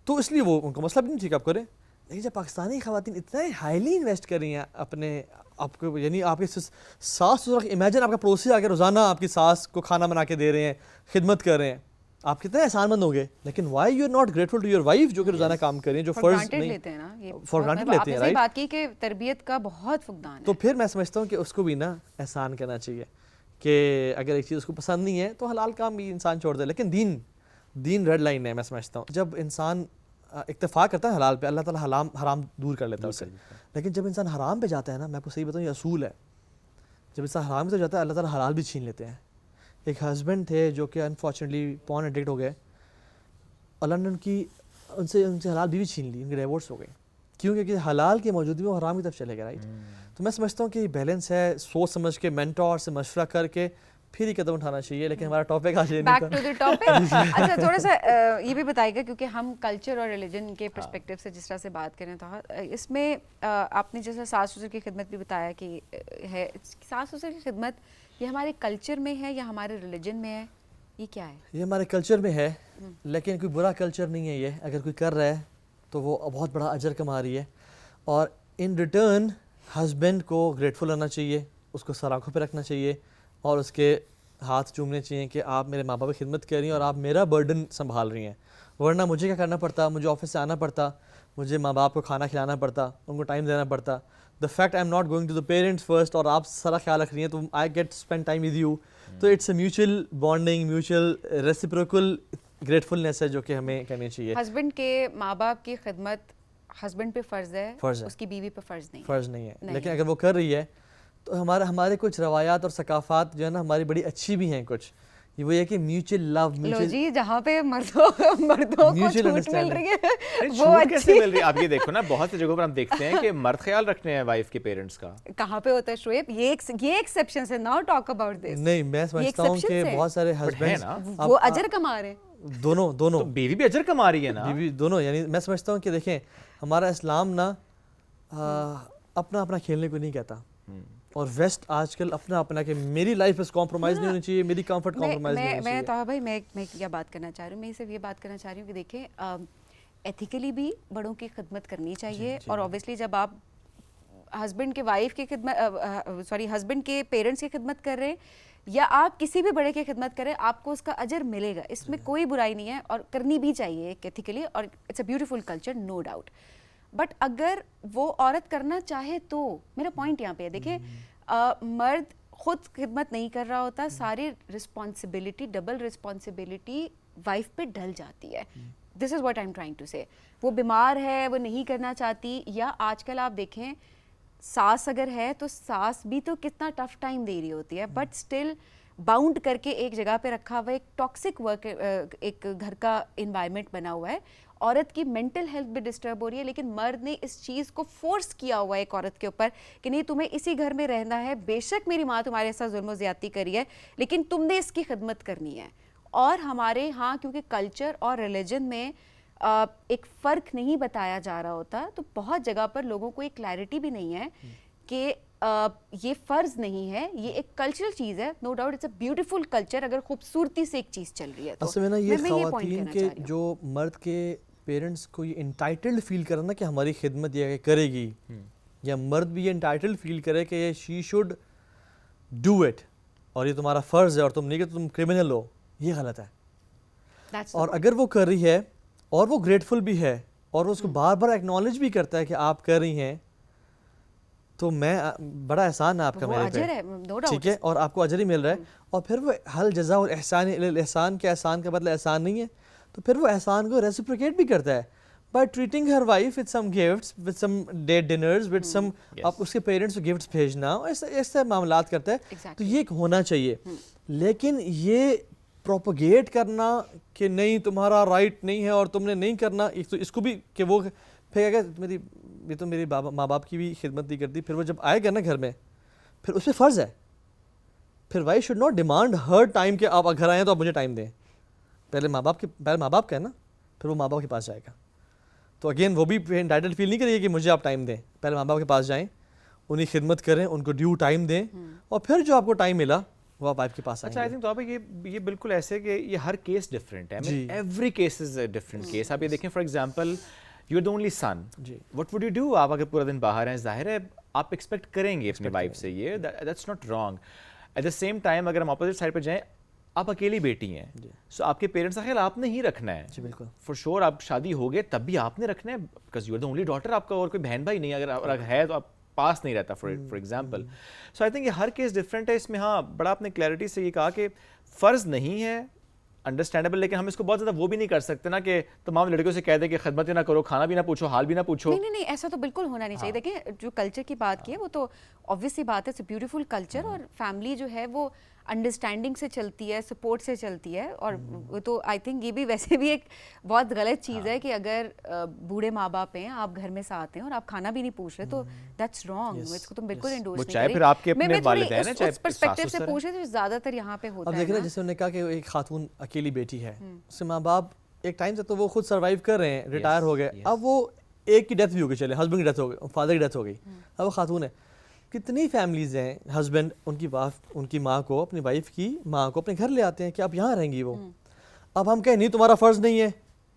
تو اس لیے وہ ان کا مسئلہ بھی نہیں ٹھیک آپ کریں. لیکن جب پاکستانی خواتین اتنا ہائیلی انویسٹ کر رہی ہیں اپنے آپ کو, یعنی آپ کے ساس سسر, امیجن آپ کا پڑوسی آ کے روزانہ آپ کی ساس کو کھانا بنا کے دے رہے ہیں, خدمت کر رہے ہیں, آپ کتنے احسان مند ہو گئے. لیکن why you are not grateful to your wife جو کہ روزانہ کام کر رہی ہیں, جو فرض نہیں لیتے ہیں نا, یہ فار گرانٹیڈ لیتے ہیں, رائٹ. بات کی کہ تربیت کا بہت فقدان ہے. تو پھر میں سمجھتا ہوں کہ اس کو بھی نا احسان کرنا چاہیے کہ اگر ایک چیز اس کو پسند نہیں ہے تو حلال کام بھی انسان چھوڑ دے. لیکن دین ریڈ لائن ہے. میں سمجھتا ہوں جب انسان اکتفا کرتا ہے حلال پہ, اللہ تعالیٰ حرام دور کر لیتا ہے اسے. لیکن جب انسان حرام پہ جاتا ہے نا, میں آپ کو صحیح بتاؤں, یہ اصول ہے, جب انسان حرام پہ جاتا ہے اللہ تعالیٰ حلال بھی چھین لیتے ہیں. ایک ہسبینڈ تھے جو کہ انفارچونیٹلی پورن ایڈکٹ ہو گئے, اللہ نے ان سے حلال بیوی چھین لی, ان کے ڈیورس ہو گئے. کیوں؟ کہ حلال کی موجودگی میں حرام کی طرف چلے گئے, رائٹ. تو میں سمجھتا ہوں کہ یہ بیلنس ہے, سوچ سمجھ کے مینٹور سے مشورہ کر کے پھر ہی قدم اٹھانا چاہیے. لیکن ہمارا ٹاپک آج یہ نہیں تھا. Back to the topic. اچھا تھوڑا سا یہ بھی بتائیے گا, کیونکہ ہم کلچر اور ریلیجن کے پرسپیکٹیو سے جس طرح سے بات کریں تو اس میں آپ نے جیسے ساس سسر کی خدمت بھی بتایا کہ ہے, ساس سسر کی خدمت یہ ہمارے کلچر میں ہے یا ہمارے ریلیجن میں ہے, یہ کیا ہے؟ یہ ہمارے کلچر میں ہے, لیکن کوئی برا کلچر نہیں ہے یہ. اگر کوئی کر رہا ہے تو وہ بہت بڑا اجر کما رہی ہے, اور ان ریٹرن ہسبینڈ کو گریٹفل ہونا چاہیے, اس کو سر آنکھوں پہ رکھنا چاہیے, اور اس کے ہاتھ چومنے چاہیے کہ آپ میرے ماں باپ کی خدمت کر رہی ہیں اور آپ میرا برڈن سنبھال رہی ہیں. ورنہ مجھے کیا کرنا پڑتا, مجھے آفس سے آنا پڑتا, مجھے ماں باپ کو کھانا کھلانا پڑتا, ان کو ٹائم دینا پڑتا. The fact I am not going to the parents first, اور آپ سارا خیال رکھ رہی ہیں, تو I get spend time with you. تو it's a mutual bonding, mutual reciprocal gratefulness ہے جو کہ ہمیں کرنی چاہیے. ہسبینڈ کے ماں باپ کی خدمت ہسبینڈ پہ فرض ہے, اس کی بیوی پہ فرض نہیں ہے. لیکن اگر وہ کر رہی ہے تو ہمارے کچھ روایات اور ثقافات جو ہے نا ہماری بڑی اچھی بھی ہیں کچھ. وہ یہ کہ میوچل لو, لو جی, جہاں پہ مردوں کو چھوٹ مل رہی ہے وہ کیسے مل رہی ہے. آپ یہ دیکھو نا, بہت سی جگہوں پر ہم دیکھتے ہیں کہ مرد خیال رکھتے ہیں وائف کے پیرنٹس کا. کہاں پہ ہوتا ہے شعیب؟ یہ ایکسیپشنز ہے, ناؤ ٹاک اباؤٹ دس. نہیں, میں سمجھتا ہوں کہ بہت سارے ہسبینڈ وہ اجر کما رہے ہیں, دونوں بیوی بھی اجر کما رہی ہے نا, بیوی دونوں. یعنی میں سمجھتا ہوں کہ دیکھیں ہمارا اسلام نا اپنا کھیلنے کو نہیں کہتا, اور ویسٹ آج کل اپنا کہ میری لائف اس کمپرومائز نہیں ہونی چاہیے, میری کمفرٹ کمپرومائز نہیں ہونی چاہیے. میں طاہر بھائی میں کیا بات کرنا چاہ رہی ہوں, میں صرف یہ بات کرنا چاہ رہی ہوں کہ دیکھیں ایتھیکلی بھی بڑوں کی خدمت کرنی چاہیے. اور اوبیسلی جب آپ ہسبینڈ کے وائف کی خدمت ہسبینڈ کے پیرنٹس کی خدمت کر رہے ہیں یا آپ کسی بھی بڑے کی خدمت کریں, آپ کو اس کا اجر ملے گا, اس میں کوئی برائی نہیں ہے, اور کرنی بھی چاہیے ایتھیکلی, اور it's a beautiful culture, no doubt. But اگر وہ عورت کرنا چاہے تو, میرا پوائنٹ یہاں پہ ہے, دیکھیں مرد خود خدمت نہیں کر رہا ہوتا, ساری رسپانسبلٹی, ڈبل رسپانسبلٹی وائف پہ ڈل جاتی ہے. This is what I am trying to say. وہ بیمار ہے, وہ نہیں کرنا چاہتی, یا آج کل آپ دیکھیں ساس اگر ہے تو ساس بھی تو کتنا ٹف ٹائم دے رہی ہوتی ہے, بٹ اسٹل باؤنڈ کر کے ایک جگہ پہ رکھا ہوا ہے, ایک ٹاکسک ورک, ایک گھر کا انوائرمنٹ بنا ہوا ہے. عورت کی مینٹل ہیلتھ بھی ڈسٹرب ہو رہی ہے, لیکن مرد نے اس چیز کو فورس کیا ہوا ہے ایک عورت کے اوپر کہ نہیں تمہیں اسی گھر میں رہنا ہے, بے شک میری ماں تمہارے ساتھ ظلم و زیادتی کری ہے, لیکن تم نے اس کی خدمت کرنی ہے. اور ہمارے ہاں کیونکہ کلچر اور ریلیجن میں ایک فرق نہیں بتایا جا رہا ہوتا, تو بہت جگہ پر لوگوں کو ایک کلیئرٹی بھی نہیں ہے کہ یہ فرض نہیں ہے, یہ ایک کلچرل چیز ہے. No doubt it's a beautiful culture اگر خوبصورتی سے ایک چیز چل رہی ہے تو. اصل میں نا یہ خواتین کے جو مرد کے پیرنٹس کو یہ انٹائٹلڈ فیل کرنا نا کہ ہماری خدمت یہ کرے گی, یا مرد بھی یہ انٹائٹلڈ فیل کرے کہ یہ شی شوڈ ڈو اٹ, اور یہ تمہارا فرض ہے اور تم نہیں کہ تم کرمنل ہو, یہ غلط ہے. اور اگر وہ کر رہی ہے اور وہ گریٹفل بھی ہے اور وہ اس کو بار بار ایکنالج بھی کرتا ہے کہ آپ کر رہی ہیں, تو میں بڑا احسان ہے آپ کا وہ میرے اجر پہ, ہے نو ڈاؤٹ. ٹھیک ہے, اور آپ کو اجر ہی مل رہا ہے, اور پھر وہ حل جزا اور احسان احسان کے احسان کا بدلہ احسان نہیں ہے, تو پھر وہ احسان کو ریسیپروکیٹ بھی کرتا ہے by treating her wife with some gifts, with some date dinners, with some آپ اس کے پیرنٹس کو گفٹس بھیجنا, ایسے معاملات کرتا ہے. تو یہ ایک ہونا چاہیے, لیکن یہ پروپوگیٹ کرنا کہ نہیں تمہارا رائٹ نہیں ہے اور تم نے نہیں کرنا, ایک تو اس کو بھی کہ وہ پھر میری یہ تو میری ماں باپ کی بھی خدمت نہیں کرتی, پھر وہ جب آئے گا نا گھر میں پھر اس پہ فرض ہے, پھر why should not demand Hare time کہ آپ گھر آئیں تو آپ مجھے ٹائم دیں. پہلے ماں باپ کا ہے نا, پھر وہ ماں باپ کے پاس جائے گا. تو اگین وہ بھی انٹائٹل فیل نہیں کرے گی کہ مجھے آپ ٹائم دیں, پہلے ماں باپ کے پاس جائیں, انہیں خدمت کریں, ان کو ڈیو ٹائم دیں, اور پھر جو آپ کو ٹائم ملا وہ آپ وائف کے پاس آئیں گے. اچھا, آئی تھنک تو یہ بالکل ایسے کہ یہ ہر کیس ڈفرینٹ ہے, every case is a different case. آپ یہ دیکھیں for example you are the only son, what would you do, آپ اگر پورا دن باہر ہیں, ظاہر ہے آپ ایکسپیکٹ کریں گے اپنی وائف سے, یہ that's not wrong. At the same time اگر ہم اپوزٹ سائڈ پہ جائیں, آپ اکیلی بیٹی ہیں, سو آپ کے پیرنٹس کا خیال آپ نے ہی رکھنا ہے. بالکل فار شیور آپ شادی ہو گئے تب بھی آپ نے رکھنا ہے, because you are the only daughter, آپ کا اور کوئی بہن بھائی نہیں, اگر ہے تو آپ پاس نہیں رہتا for example. So I think یہ ہر کیس ڈفرینٹ ہے. اس میں ہاں بڑا آپ نے کلیئرٹی سے یہ کہا کہ فرض نہیں ہے, انڈرسٹینڈیبل, لیکن ہم اس کو بہت زیادہ وہ بھی نہیں کر سکتے نا کہ تمام لڑکیوں سے کہہ دیں کہ خدمت نہ کرو, کھانا بھی نہ پوچھو, حال بھی نہ پوچھو. نہیں, ایسا تو بالکل ہونا نہیں چاہیے. دیکھیں جو کلچر کی بات کی ہے وہ تو obvious سی بات ہے, اٹس بیوٹیفل کلچر, اور فیملی جو ہے وہ انڈرسٹینڈنگ سے چلتی ہے, سپورٹ سے چلتی ہے. اور وہ تو آئی تھنک یہ بھی ویسے بھی ایک بہت غلط چیز ہے کہ اگر بوڑھے ماں باپ ہیں, آپ گھر میں ساتھ ہیں اور آپ کھانا بھی نہیں پوچھ رہے, تو دیٹس رانگ. اس کو تم بالکل انڈورس نہیں کریں. چاہے پھر آپ کے اپنے والدین ہیں, چاہے اس پرسپیکٹیو سے پوچھیں تو زیادہ تر یہاں پہ ہوتا ہے. اب دیکھ رہے ہیں جیسے انہوں نے کہا کہ ایک خاتون اکیلی بیٹی ہے, اس کے ماں باپ ایک ٹائم سے تو وہ خود سروائیو کر رہے ہیں, ریٹائر ہو گئے, اب وہ ایک کی ڈیتھ بھی ہو گئی, چلے ہسبینڈ کی ڈیتھ ہو گئی, فادر کی ڈیتھ ہو گئی, اب وہ خاتون ہے. کتنی فیملیز ہیں ہسبینڈ ان کی ماں کو, اپنی وائف کی ماں کو اپنے گھر لے آتے ہیں کہ آپ یہاں رہیں گی. وہ اب ہم کہیں نہیں تمہارا فرض نہیں ہے,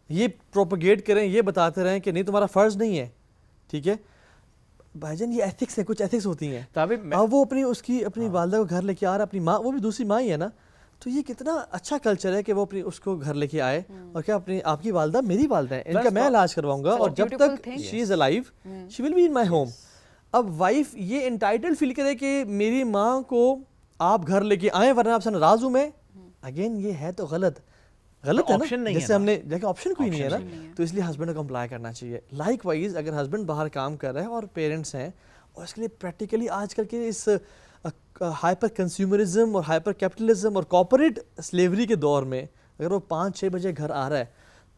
یہ پروپیگیٹ کریں, یہ بتاتے رہیں کہ نہیں تمہارا فرض نہیں ہے. ٹھیک ہے بھائی جان, یہ ایتھکس ہے, کچھ ایتھکس ہوتی ہیں. اب وہ اپنی والدہ کو گھر لے کے آ رہا ہے, اپنی ماں, وہ بھی دوسری ماں ہی ہے نا, تو یہ کتنا اچھا کلچر ہے کہ وہ اس کو گھر لے کے آئے, اور کیا آپ کی والدہ میری والدہ ہیں, ان کا میں علاج کرواؤں گا, اور جب تک she is alive she will be in my home. اب وائف یہ انٹائٹل فیل کرے کہ میری ماں کو آپ گھر لے کے آئیں ورنہ آپ سے ناراض ہوں میں, اگین یہ ہے تو غلط ہے نا. جیسے ہم نے دیکھا آپشن کوئی نہیں ہے نا, تو اس لیے ہسبینڈ کو کمپلائی کرنا چاہیے. لائک وائز اگر ہسبینڈ باہر کام کر رہا ہے اور پیرنٹس ہیں, اور اس کے لیے پریکٹیکلی آج کل کے اس ہائپر کنزیومرزم اور ہائپر کیپٹلزم اور کارپوریٹ سلیوری کے دور میں اگر وہ 5-6 بجے گھر آ رہا ہے,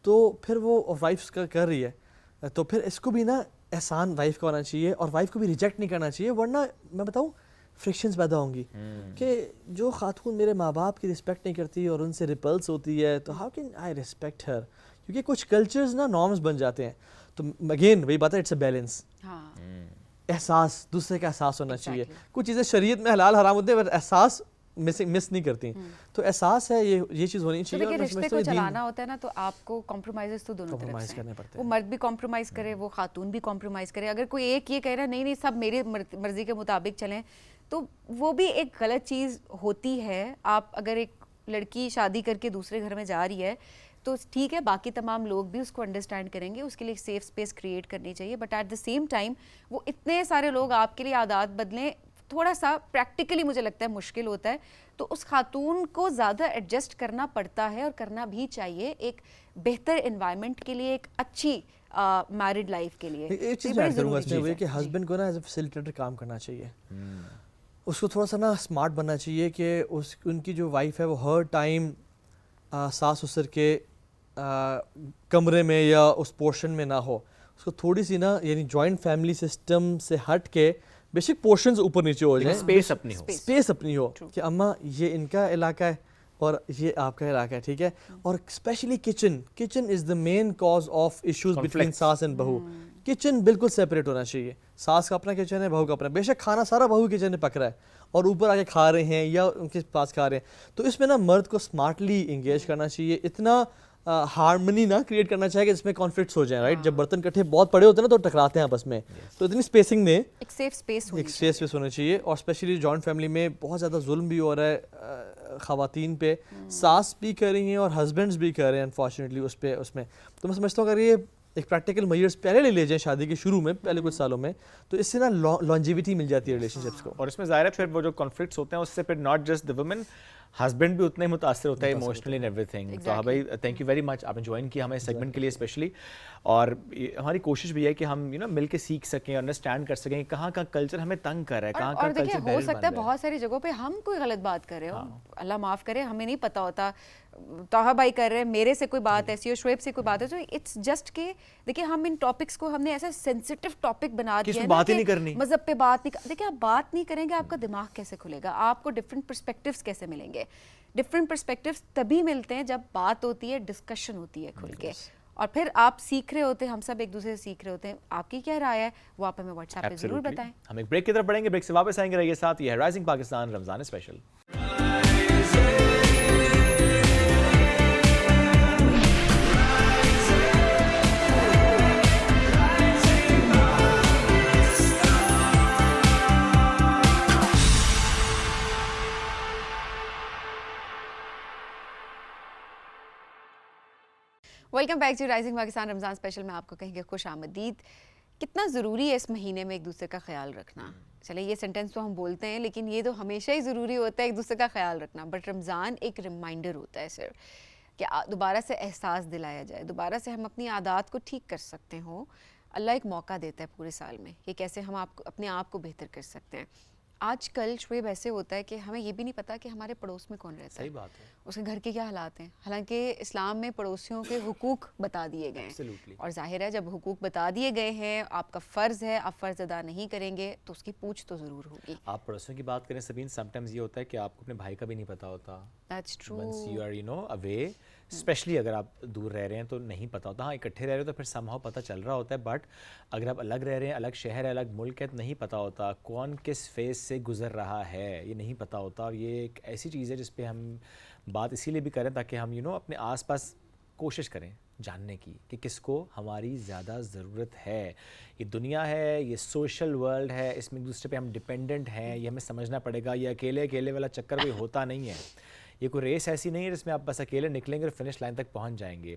تو پھر وہ وائف کر رہی ہے, تو پھر اس کو بھی نا احسان وائف کا ہونا چاہیے, اور وائف کو بھی ریجیکٹ نہیں کرنا چاہیے, ورنہ میں بتاؤں فرکشنز پیدا ہوں گی. کہ جو خاتون میرے ماں باپ کی رسپیکٹ نہیں کرتی اور ان سے ریپلس ہوتی ہے, تو ہاؤ کین آئی ریسپیکٹ ہر, کیونکہ کچھ کلچرز نا نارمز بن جاتے ہیں. تو اگین وہی بات ہے, اٹس اے بیلنس. احساس, دوسرے کا احساس ہونا چاہیے. کچھ چیزیں شریعت میں حلال حرام ہوتے ہیں بٹ احساس مس نہیں کرتی, تو احساس ہے یہ چیز ہونی چاہیے. اور رشتے کو چلانا ہوتا ہے نا, تو آپ کو کمپرومائز تو دونوں طرف سے کرنے پڑتے ہیں. وہ مرد بھی کمپرومائز کرے, وہ خاتون بھی کمپرومائز کرے. اگر کوئی ایک یہ کہہ رہا نہیں سب میری مرضی کے مطابق چلیں, تو وہ بھی ایک غلط چیز ہوتی ہے. آپ اگر ایک لڑکی شادی کر کے دوسرے گھر میں جا رہی ہے تو ٹھیک ہے, باقی تمام لوگ بھی اس کو انڈرسٹینڈ کریں گے, اس کے لیے ایک سیف اسپیس کریٹ کرنی چاہیے. But at the same time وہ اتنے سارے لوگ آپ کے لیے عادات بدلیں, تھوڑا سا پریکٹیکلی مجھے لگتا ہے مشکل ہوتا ہے. تو اس خاتون کو زیادہ ایڈجسٹ کرنا پڑتا ہے, اور کرنا بھی چاہیے ایک بہتر انوائرمنٹ کے لیے, ایک اچھی میرڈ لائف کے لیے. ایک چیز میں کروں گا اس میں کہ ہسبینڈ کو نا ایز اے فیسیلیٹیٹر کام کرنا چاہیے. اس کو تھوڑا سا نا اسمارٹ بننا چاہیے کہ ان کی جو وائف ہے وہ ہر ٹائم ساس سسر کے کمرے میں یا اس پورشن میں نہ ہو. اس کو تھوڑی سی نا یعنی جوائنٹ فیملی سسٹم سے ہٹ کے بے شک پورشنز اوپر نیچے ہو جائیں, اسپیس اپنی ہو کہ اماں یہ ان کا علاقہ ہے اور یہ آپ کا علاقہ ہے. ٹھیک ہے, اور especially kitchen is the main cause of issues between ساس اینڈ بہو. کچن بالکل سیپریٹ ہونا چاہیے. ساس کا اپنا کچن ہے, بہو کا اپنا. بے شک کھانا سارا بہو کچن میں پک رہا ہے اور اوپر آ کے کھا رہے ہیں یا ان کے پاس کھا رہے ہیں, تو اس میں نا مرد کو اسمارٹلی انگیج کرنا چاہیے. اتنا ہارمنی نہ کریٹ کرنا چاہیے کہ جس میں کانفلکٹس ہو جائیں. رائٹ, جب برتن کٹھے بہت پڑے ہوتے ہیں نا تو ٹکراتے ہیں آپس میں, تو اتنی اسپیسنگ دیں, ایک سیف اسپیس ہونا چاہیے. اور اسپیشلی جوائنٹ فیملی میں بہت زیادہ ظلم بھی ہو رہا ہے خواتین پہ, ساس بھی کر رہی ہیں اور ہسبینڈز بھی کر رہے ہیں انفارچونیٹلی اس میں. تو میں سمجھتا ہوں اگر یہ ایک پریکٹیکل میئرس پہلے لے جائیں شادی کے شروع میں پہلے کچھ سالوں میں, تو اس سے نا لانجیوٹی مل جاتی ہے ریلیشن شپس کو. اور اس میں ظاہر ہے پھر وہ جو کانفلکٹس ہوتے ہیں اس سے پھر not just the woman, husband بھی اتنا ہی متاثر ہوتا ہے ایموشنلی اینڈ ایوری تھنگ. تو ہاں بھائی تھینک یو ویری مچ, آپ نے جوائن کیا ہمیں سیگمنٹ کے لیے اسپیشلی, اور ہماری کوشش بھی ہے کہ ہم مل کے سیکھ سکیں, انڈرسٹینڈ کر سکیں کہاں کا کلچر ہمیں تنگ کر رہا ہے, کہاں کا اور دیکھیں کلچر ہو سکتا ہے بہت ساری جگہوں پہ ہم کوئی غلط بات کر رہے ہو, اللہ معاف کرے, ہمیں نہیں پتہ ہوتا, طاہا بھائی کر رہے ہیں, میرے سے کوئی بات ایسی ہو, شعیب سے کوئی بات ہے, تو اٹس جسٹ کہ دیکھیں ہم ان ٹاپکس کو ہم نے ایسا سینسیٹیو ٹاپک بنا دیا ہے بات ہی نہیں کرنی, مذہب پہ بات نہیں, دیکھیں آپ بات نہیں کریں گے آپ کا دماغ کیسے کھلے گا, آپ کو ڈفرینٹ پرسپیکٹیوز کیسے ملیں گے. ڈفرینٹ پرسپیکٹیوز تبھی ملتے ہیں جب بات ہوتی ہے, ڈسکشن ہوتی ہے کھل کے, اور پھر آپ سیکھ رہے ہوتے ہیں, ہم سب ایک دوسرے سے سیکھ رہے ہوتے ہیں. آپ کی کیا رائے ہے وہ آپ ہمیں واٹس ایپ پہ ضرور بتائیں. ہم ایک بریک کی طرف بڑھیں گے, بریک سے واپس آئیں گے, رہیے ساتھ. یہ ہے rising Pakistan Ramzan special. Welcome back to rising Pakistan Ramzan special میں آپ کو کہیں گے خوش آمدید. کتنا ضروری ہے اس مہینے میں ایک دوسرے کا خیال رکھنا. چلے یہ سینٹینس تو ہم بولتے ہیں لیکن یہ تو ہمیشہ ہی ضروری ہوتا ہے ایک دوسرے کا خیال رکھنا. بٹ رمضان ایک ریمائنڈر ہوتا ہے صرف کہ دوبارہ سے احساس دلایا جائے, دوبارہ سے ہم اپنی عادات کو ٹھیک کر سکتے ہوں. اللہ ایک موقع دیتا ہے پورے سال میں کہ کیسے ہم اپنے آپ کو بہتر کر سکتے ہیں. آج کل شعیب ایسے ہوتا ہے کہ ہمیں یہ بھی نہیں پتا کہ ہمارے پڑوس میں کون رہتا ہے, صحیح بات ہے, اس کے گھر کے کیا حالات ہیں. حالانکہ اسلام میں پڑوسیوں کے حقوق بتا دیے گئے ہیں, اور ظاہر ہے جب حقوق بتا دیے گئے ہیں آپ کا فرض ہے, آپ فرض ادا نہیں کریں گے تو اس کی پوچھ تو ضرور ہوگی. آپ پڑوسیوں کی بات کریں سبین, سم ٹائمز یہ ہوتا ہے کہ آپ کو اپنے بھائی کا بھی نہیں پتا ہوتا. That's true. Once you are away, especially اگر آپ دور رہ رہے ہیں تو نہیں پتا ہوتا. ہاں اکٹھے رہ رہے ہو تو پھر somehow پتہ چل رہا ہوتا ہے, بٹ اگر آپ الگ رہ رہے ہیں, الگ شہر ہے, الگ ملک ہے, تو نہیں پتا ہوتا کون کس فیز سے گزر رہا ہے, یہ نہیں پتا ہوتا. اور یہ ایک ایسی چیز ہے جس پہ ہم بات اسی لیے بھی کریں تاکہ ہم اپنے آس پاس کوشش کریں جاننے کی کہ کس کو ہماری زیادہ ضرورت ہے. یہ دنیا ہے, یہ سوشل ورلڈ ہے, اس میں ایک دوسرے پہ ہم ڈپینڈنٹ ہیں, یہ ہمیں سمجھنا پڑے گا. یہ اکیلے والا چکر کوئی ہوتا نہیں ہے. یہ کوئی ریس ایسی نہیں ہے جس میں آپ بس اکیلے نکلیں گے اور فنش لائن تک پہنچ جائیں گے.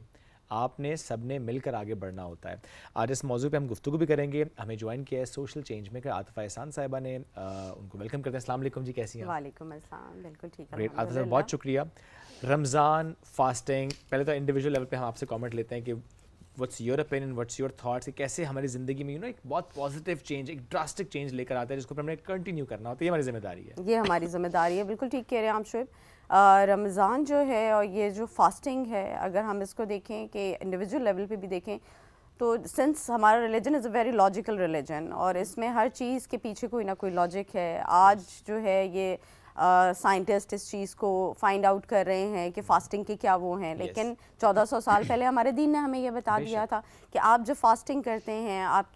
آپ نے سب نے مل کر آگے بڑھنا ہوتا ہے. آج اس موضوع پہ ہم گفتگو بھی کریں گے. ہمیں جوائن کیا ہے سوشل چینج میکر عاطفہ احسان صاحبہ نے, ان کو ویلکم کرتے ہیں. السلام علیکم جی, کیسی ہیں؟ وعلیکم السلام, بالکل ٹھیک ہے. گریٹ عاطفہ صاحب, بہت شکریہ. رمضان, فاسٹنگ, پہلے تو انڈیویجول لیول پہ ہم آپ سے کامنٹ لیتے ہیں کہ what's your opinion, what's your thoughts, کہ کیسے ہماری زندگی میں ایک بہت پازیٹیو چینج, ایک ڈراسٹک چینج لے کر آتا ہے جس کو ہم نے کنٹینیو کرنا ہوتا ہے. یہ ہماری ذمہ داری ہے. یہ ہماری ذمہ داری ہے, بالکل ٹھیک کہہ رہے ہیں آپ شعیب. رمضان جو ہے اور یہ جو فاسٹنگ ہے, اگر ہم اس کو دیکھیں کہ انڈیویجول لیول پہ بھی دیکھیں تو سنس ہمارا religion is a very logical religion, اور اس میں ہر چیز کے پیچھے کوئی نہ کوئی لاجک ہے. آج جو ہے یہ سائنٹسٹ اس چیز کو فائنڈ آؤٹ کر رہے ہیں کہ فاسٹنگ کے کیا وہ ہیں, لیکن 1400 سال پہلے ہمارے دین نے ہمیں یہ بتا دیا تھا کہ آپ جب فاسٹنگ کرتے ہیں آپ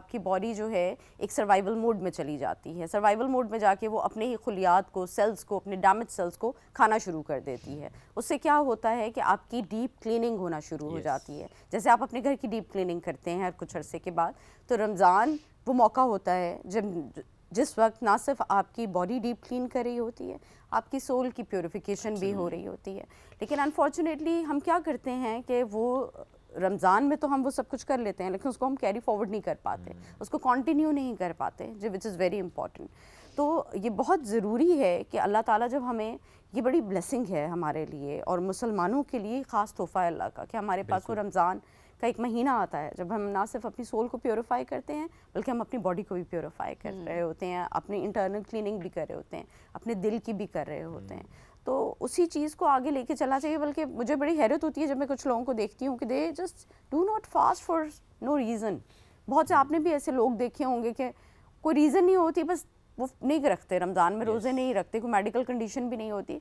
کی باڈی جو ہے ایک سروائیول موڈ میں چلی جاتی ہے. سروائیول موڈ میں جا کے وہ اپنے ہی خلیات کو, سیلز کو, اپنے ڈیمیج سیلز کو کھانا شروع کر دیتی ہے. اس سے کیا ہوتا ہے کہ آپ کی ڈیپ کلیننگ ہونا شروع ہو جاتی ہے, جیسے آپ اپنے گھر کی ڈیپ کلیننگ کرتے ہیں ہر کچھ عرصے کے بعد. تو رمضان وہ موقع ہوتا ہے جس وقت نہ صرف آپ کی باڈی ڈیپ کلین کر رہی ہوتی ہے, آپ کی سول کی پیوریفیکیشن بھی ہو رہی ہوتی ہے. لیکن انفارچونیٹلی ہم کیا کرتے ہیں کہ وہ رمضان میں تو ہم وہ سب کچھ کر لیتے ہیں لیکن اس کو ہم کیری فارورڈ نہیں کر پاتے, اس کو کنٹینیو نہیں کر پاتے, وچ از ویری امپورٹنٹ. تو یہ بہت ضروری ہے کہ اللہ تعالیٰ جب ہمیں, یہ بڑی بلیسنگ ہے ہمارے لیے اور مسلمانوں کے لیے خاص تحفہ ہے اللہ کا کہ ہمارے پاس وہ رمضان کا ایک مہینہ آتا ہے جب ہم نہ صرف اپنی سول کو پیوریفائی کرتے ہیں بلکہ ہم اپنی باڈی کو بھی پیوریفائی کر رہے ہوتے ہیں, اپنی انٹرنل کلیننگ بھی کر رہے ہوتے ہیں, اپنے دل کی بھی کر رہے ہوتے ہیں. تو اسی چیز کو آگے لے کے چلنا چاہیے. بلکہ مجھے بڑی حیرت ہوتی ہے جب میں کچھ لوگوں کو دیکھتی ہوں کہ they just do not fast for no reason. بہت سے آپ نے بھی ایسے لوگ دیکھے ہوں گے کہ کوئی ریزن نہیں ہوتی, بس وہ نہیں رکھتے رمضان میں روزے نہیں رکھتے, کوئی میڈیکل کنڈیشن بھی نہیں ہوتی.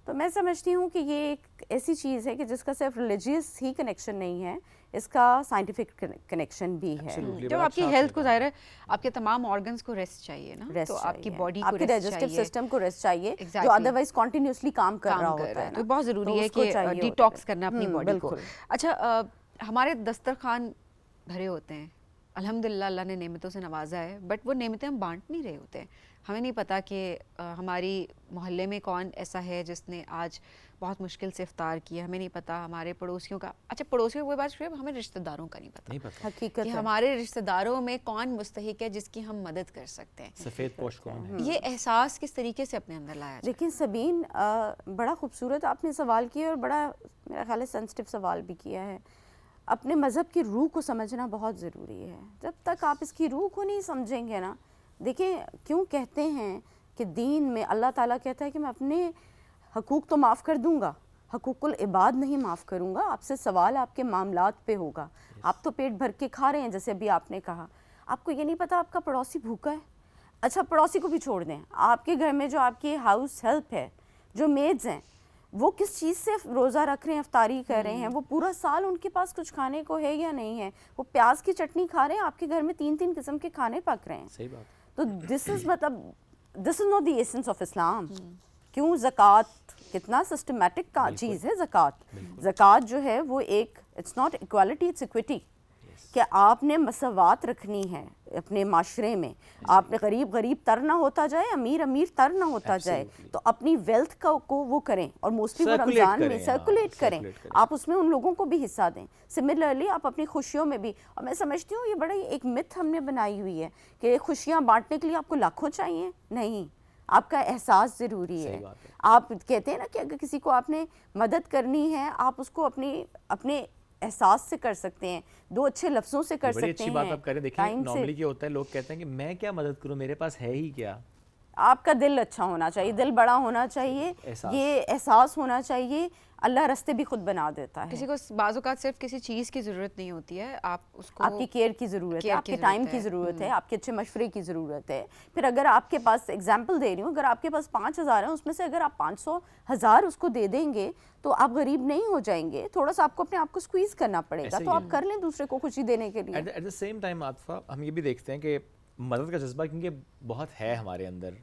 تو میں سمجھتی ہوں کہ یہ ایک ایسی چیز ہے کہ جس کا صرف ریلیجیس ہی کنیکشن نہیں ہے, اس کا سائنٹیفک کنیکشن بھی ہے. جب آپ کی ہیلتھ کو ظاہر ہے آپ کے تمام آرگنز کو ریسٹ چاہیے نا, تو آپ کی باڈی کو آپ کے ڈائجسٹو سسٹم کو ریسٹ چاہیے جو ادروائز کنٹینیوسلی کام کر رہا ہوتا ہے. تو بہت ضروری ہے کہ ڈیٹاکس کرنا اپنی باڈی کو. اچھا, ہمارے دسترخوان بھرے ہوتے ہیں الحمدللہ, اللہ نے نعمتوں سے نوازا ہے, بٹ وہ نعمتیں ہم بانٹ نہیں رہے ہوتے ہیں. ہمیں نہیں پتا کہ ہماری محلے میں کون ایسا ہے جس نے آج بہت مشکل سے افطار کیا. ہمیں نہیں پتا ہمارے پڑوسیوں کا. اچھا پڑوسیوں کی کوئی بات شعیب, ہمیں رشتہ داروں کا نہیں پتا حقیقت کہ ہے. ہمارے رشتہ داروں میں کون مستحق ہے جس کی ہم مدد کر سکتے ہیں. سفید پوش کون ہے؟ یہ احساس کس طریقے سے اپنے اندر لایا جائے؟ لیکن سبین بڑا خوبصورت آپ نے سوال کیا اور بڑا میرا خیال ہے سینسٹیو سوال بھی کیا ہے. اپنے مذہب کی روح کو سمجھنا بہت ضروری ہے. جب تک آپ اس کی روح کو نہیں سمجھیں گے نا, دیکھیں کیوں کہتے ہیں کہ دین میں اللہ تعالیٰ کہتا ہے کہ میں اپنے حقوق تو معاف کر دوں گا, حقوق العباد نہیں معاف کروں گا. آپ سے سوال آپ کے معاملات پہ ہوگا. آپ تو پیٹ بھر کے کھا رہے ہیں جیسے ابھی آپ نے کہا, آپ کو یہ نہیں پتا آپ کا پڑوسی بھوکا ہے. اچھا پڑوسی کو بھی چھوڑ دیں, آپ کے گھر میں جو آپ کی ہاؤس ہیلپ ہے, جو میڈز ہیں, وہ کس چیز سے روزہ رکھ رہے ہیں, افطاری کر رہے ہیں, وہ پورا سال ان کے پاس کچھ کھانے کو ہے یا نہیں ہے, وہ پیاز کی چٹنی کھا رہے ہیں, آپ کے گھر میں 3 قسم کے کھانے پک رہے ہیں. صحیح بات. تو this is not the essence of Islam. کیوں زکوٰۃ کتنا سسٹمیٹک کا چیز ہے زکوٰۃ. زکوٰۃ جو ہے وہ ایک it's not equality, it's equity, کہ آپ نے مساوات رکھنی ہے اپنے معاشرے میں. آپ نے غریب تر نہ ہوتا جائے, امیر تر نہ ہوتا جائے, تو اپنی ویلتھ کو وہ کریں, اور موسٹلی وہ رمضان میں سرکولیٹ کریں, آپ اس میں ان لوگوں کو بھی حصہ دیں. سملرلی آپ اپنی خوشیوں میں بھی, اور میں سمجھتی ہوں یہ بڑا ایک متھ ہم نے بنائی ہوئی ہے کہ خوشیاں بانٹنے کے لیے آپ کو لاکھوں چاہیے, نہیں, آپ کا احساس ضروری ہے. آپ کہتے ہیں نا کہ اگر کسی کو آپ نے مدد کرنی ہے, آپ اس کو اپنے احساس سے کر سکتے ہیں, 2 اچھے لفظوں سے کر سکتے ہیں. بڑی اچھی بات آپ کر رہے ہیں. دیکھیں نارملی کیا ہوتا ہے, لوگ کہتے ہیں کہ میں کیا مدد کروں, میرے پاس ہے ہی کیا. آپ کا دل اچھا ہونا چاہیے, دل بڑا ہونا چاہیے, یہ احساس ہونا چاہیے. اللہ راستے بھی خود بنا دیتا ہے. کسی کو بعض اوقات صرف کسی چیز کی ضرورت نہیں ہوتی ہے, آپ اس کو آپ کی کیئر کی ضرورت ہے, آپ کے ٹائم کی ضرورت ہے, آپ کے اچھے مشورے کی ضرورت ہے. پھر اگر آپ کے پاس, ایگزامپل دے رہی ہوں, اگر آپ کے پاس 5,000 ہیں, اس میں سے اگر آپ 500,000 اس کو دے دیں گے تو آپ غریب نہیں ہو جائیں گے. تھوڑا سا آپ کو اپنے آپ کو اسکویز کرنا پڑے گا, تو آپ کر لیں دوسرے کو خوشی دینے کے لیے. ایٹ دا سیم ٹائم عاطفہ, ہم یہ بھی دیکھتے ہیں کہ مدد کا جذبہ کیونکہ بہت ہے ہمارے اندر.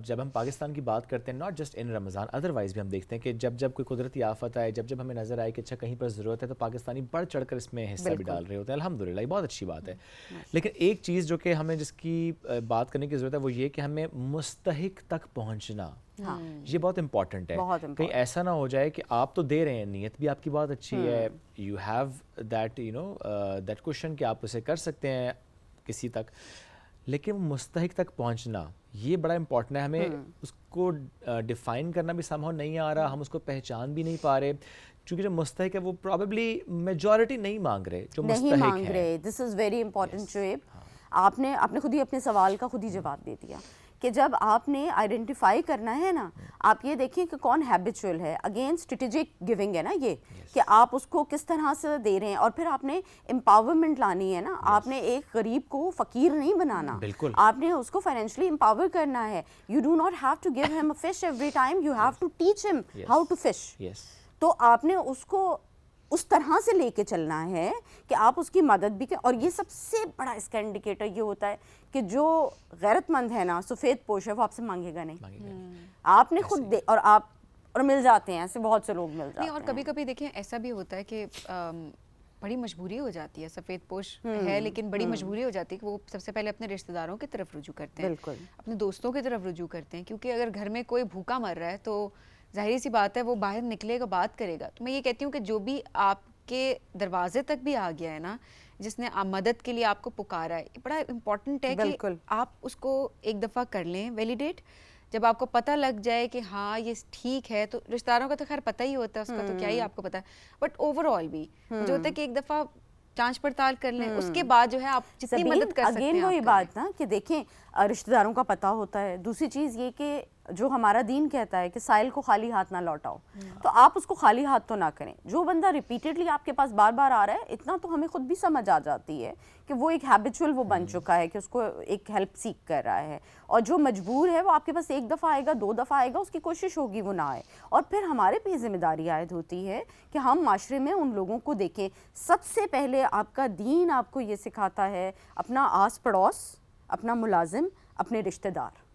جب ہم پاکستان کی بات کرتے ہیں, not just in Ramzan, otherwise بھی ہم دیکھتے ہیں کہ جب کوئی قدرتی آفت آئے, جب ہمیں نظر آئے کہ اچھا کہیں پر ضرورت ہے, تو پاکستانی بڑھ چڑھ کر اس میں حصہ بھی ڈال رہے ہوتے ہیں. الحمدللہ, یہ بہت اچھی بات ہے. لیکن ایک چیز جو کہ ہمیں جس کی بات کرنے کی ضرورت ہے وہ یہ کہ ہمیں مستحق تک پہنچنا, یہ بہت امپورٹنٹ ہے. کہیں ایسا نہ ہو جائے کہ آپ تو دے رہے ہیں, نیت بھی آپ کی بہت اچھی ہے, یو ہیو دیٹ کوشچن کہ آپ اسے کر سکتے ہیں کسی تک, لیکن مستحق تک پہنچنا یہ بڑا امپورٹنٹ ہے. ہمیں اس کو ڈیفائن کرنا بھی سمہو نہیں آ رہا, ہم اس کو پہچان بھی نہیں پا رہے, چونکہ جو مستحق ہے وہ پرابیبلی میجورٹی نہیں مانگ رہے, جو مستحق نہیں مانگ رہے. دس از ویری امپورٹنٹ شعیب. آپ نے خود ہی اپنے سوال کا خود ہی جواب دے دیا کہ جب آپ نے آئیڈینٹیفائی کرنا ہے نا, آپ یہ دیکھیں کہ کون ہیبیچول ہے. اگین اسٹریٹجک گیونگ ہے نا یہ, کہ آپ اس کو کس طرح سے دے رہے ہیں, اور پھر آپ نے امپاورمنٹ لانی ہے نا. آپ نے ایک غریب کو فقیر نہیں بنانا, آپ نے اس کو فائنینشلی امپاور کرنا ہے. You do not have to give him a fish every time, you have to teach him how to fish. تو آپ نے اس کو اس طرح سے لے کے چلنا ہے کہ آپ اس کی مدد بھی کریں. اور یہ سب سے بڑا اس کا انڈیکیٹر یہ ہوتا ہے کہ جو غیرت مند ہے نا, سفید پوش ہے, وہ آپ سے مانگے گا نہیں. آپ نے خود دے, اور مل جاتے ہیں, ایسے بہت سے لوگ مل جاتے ہیں. اور کبھی کبھی دیکھیں ایسا بھی ہوتا ہے کہ بڑی مجبوری ہو جاتی ہے, سفید پوش ہے لیکن بڑی مجبوری ہو جاتی ہے کہ وہ سب سے پہلے اپنے رشتہ داروں کی طرف رجوع کرتے ہیں, اپنے دوستوں کی طرف رجوع کرتے ہیں. کیونکہ اگر گھر میں کوئی بھوکا مر رہا ہے تو ظاہری سی بات ہے وہ باہر نکلے گا, بات کرے گا. تو میں یہ کہتی ہوں کہ جو بھی آپ کے دروازے تک بھی آ گیا ہے نا, جس نے مدد کے لیے آپ کو پکارا ہے, یہ بڑا امپورٹنٹ ہے کہ آپ اس کو ایک دفعہ کر لیں ویلیڈیٹ. جب آپ کو پتہ لگ جائے کہ ہاں یہ ٹھیک ہے, تو رشتہ داروں کا تو خیر پتہ ہی ہوتا ہے, اس کا تو کیا ہی آپ کو پتہ ہے, بٹ اوور آل بھی جو ہوتا ہے کہ ایک دفعہ جانچ پڑتال کر لیں, اس کے بعد جو ہے آپ جتنی مدد کر سکتے ہیں. اگین وہی بات نا کہ دیکھیں رشتہ داروں کا پتہ ہوتا ہے. دوسری چیز یہ کہ جو ہمارا دین کہتا ہے کہ سائل کو خالی ہاتھ نہ لوٹاؤ, تو آپ اس کو خالی ہاتھ تو نہ کریں. جو بندہ ریپیٹڈلی آپ کے پاس بار بار آ رہا ہے, اتنا تو ہمیں خود بھی سمجھ آ جاتی ہے کہ وہ ایک ہیبیچول وہ بن چکا ہے کہ اس کو ایک ہیلپ سیک کر رہا ہے. اور جو مجبور ہے وہ آپ کے پاس 1 دفعہ آئے گا, 2 دفعہ آئے گا, اس کی کوشش ہوگی وہ نہ آئے. اور پھر ہمارے پہ ذمہ داری عائد ہوتی ہے کہ ہم معاشرے میں ان لوگوں کو دیکھیں. سب سے پہلے آپ کا دین آپ کو یہ سکھاتا ہے اپنا آس پڑوس, اپنا ملازم, اپنے رشتہ دار.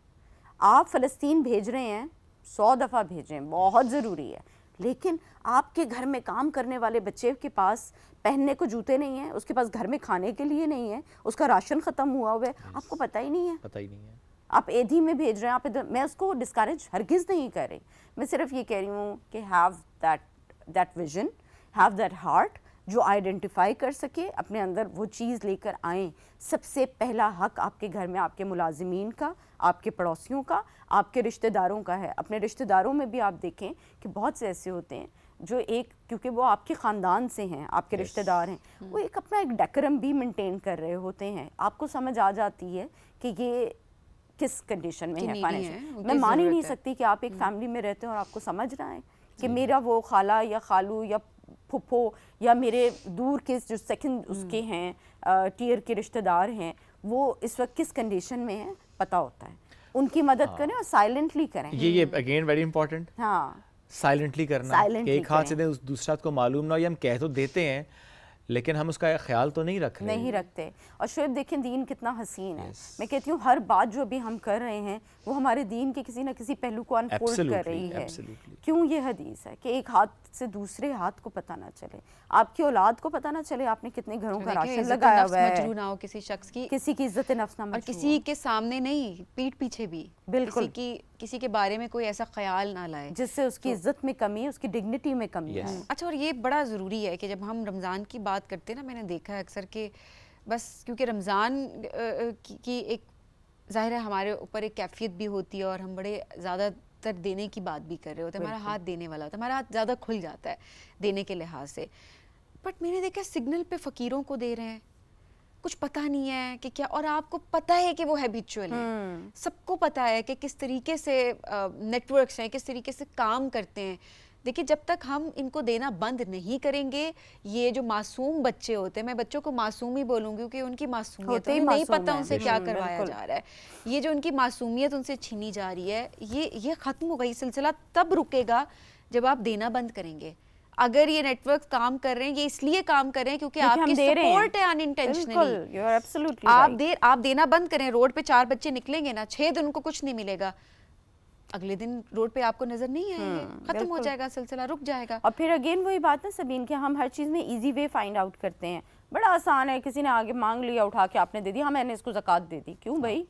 آپ فلسطین بھیج رہے ہیں, 100 دفعہ بھیجیں, بہت ضروری ہے, لیکن آپ کے گھر میں کام کرنے والے بچے کے پاس پہننے کو جوتے نہیں ہیں, اس کے پاس گھر میں کھانے کے لیے نہیں ہے, اس کا راشن ختم ہوا ہوا ہے, آپ کو پتہ ہی نہیں ہے. آپ ایدھی میں بھیج رہے ہیں, آپ میں اس کو ڈسکریج ہرگز نہیں کر رہی, میں صرف یہ کہہ رہی ہوں کہ have that vision, have that heart, جو آئیڈینٹیفائی کر سکے, اپنے اندر وہ چیز لے کر آئیں. سب سے پہلا حق آپ کے گھر میں آپ کے ملازمین کا, آپ کے پڑوسیوں کا, آپ کے رشتہ داروں کا ہے. اپنے رشتہ داروں میں بھی آپ دیکھیں کہ بہت سے ایسے ہوتے ہیں جو کیونکہ وہ آپ کے خاندان سے ہیں, آپ کے رشتہ دار ہیں, وہ اپنا ایک ڈیکورم بھی مینٹین کر رہے ہوتے ہیں. آپ کو سمجھ آ جاتی ہے کہ یہ کس کنڈیشن میں ہے فائنینشیل. میں مان ہی نہیں سکتی کہ آپ ایک فیملی میں رہتے ہیں اور آپ کو سمجھ رہا ہے کہ میرا وہ خالہ یا خالو یا پھپھو یا میرے دور کے جو سیکنڈ اس کے ہیں ٹیئر کے رشتہ دار ہیں, وہ اس وقت کس کنڈیشن میں ہیں پتہ ہوتا ہے. ان کی مدد کریں اور سائلنٹلی کریں. یہ اگین ویری امپورٹنٹ, ہاں سائلنٹلی کرنا, کہ ایک ہاتھ سے دوسرے ہاتھ کو معلوم نہ ہو. یہ ہم کہہ تو دیتے ہیں لیکن ہم اس کا خیال تو نہیں رکھ رہے. نہیں رکھتے. اور شعیب دیکھیں دین کتنا حسین ہے. میں کہتی ہوں ہر بات جو ابھی ہم کر رہے ہیں وہ ہمارے دین کے کسی نہ کسی پہلو کو انفولڈ کر رہی ہے. کیوں یہ حدیث ہے کہ ایک ہاتھ سے دوسرے ہاتھ کو پتہ نہ چلے, آپ کی اولاد کو پتہ نہ چلے آپ نے کتنے گھروں کا راشن لگایا ہوا ہے, مجروح نہ ہو کسی شخص کی, کسی کی عزت نفس نہ اور کسی کے سامنے نہیں, پیٹھ پیچھے بھی بالکل کسی کے بارے میں کوئی ایسا خیال نہ لائے جس سے اس کی عزت میں کمی, اس کی ڈگنیٹی میں کمی ہے. اچھا, اور یہ بڑا ضروری ہے کہ جب ہم رمضان کی بات کرتے ہیں نا, میں نے دیکھا ہے اکثر کہ بس کیونکہ رمضان کی ایک ظاہر ہے ہمارے اوپر ایک کیفیت بھی ہوتی ہے اور ہم بڑے زیادہ تر دینے کی بات بھی کر رہے ہوتے ہیں, ہمارا ہاتھ دینے والا ہوتا ہے, ہمارا ہاتھ زیادہ کھل جاتا ہے دینے کے لحاظ سے. بٹ میں نے دیکھا سگنل پہ فقیروں کو دے رہے ہیں, کچھ پتہ نہیں ہے کہ کیا, اور آپ کو پتہ ہے کہ وہ ہیبیچول ہیں, سب کو پتہ ہے کہ کس طریقے سے نیٹ ورکس ہیں, کس طریقے سے کام کرتے ہیں. دیکھیے جب تک ہم ان کو دینا بند نہیں کریں گے, یہ جو معصوم بچے ہوتے ہیں, میں بچوں کو معصوم ہی بولوں گی کیونکہ ان کی معصومیت ہے, نہیں پتہ ان سے کیا کروایا جا رہا ہے. یہ جو ان کی معصومیت ان سے چھینی جا رہی ہے, یہ ختم ہوگا. یہ سلسلہ تب رکے گا جب آپ دینا بند کریں گے. اگر یہ نیٹ ورک کام کر رہے ہیں, یہ اس لیے کام کر رہے ہیں کیونکہ آپ کی سپورٹ ہے انٹینشنلی. آپ دینا بند کریں, روڈ پہ 4 بچے نکلیں گے نا, 6 دن ان کو کچھ نہیں ملے گا, اگلے دن روڈ پہ آپ کو نظر نہیں آئیں گے, ختم ہو جائے گا, سلسلہ رک جائے گا. اور پھر اگین وہی بات ہے سبین کہ ہم ہر چیز میں ایزی وے فائنڈ آؤٹ کرتے ہیں. بڑا آسان ہے, کسی نے آگے مانگ لیا, اٹھا کے آپ نے دے دی, ہاں میں نے اس کو زکوٰۃ دے دی. کیوں بھائی,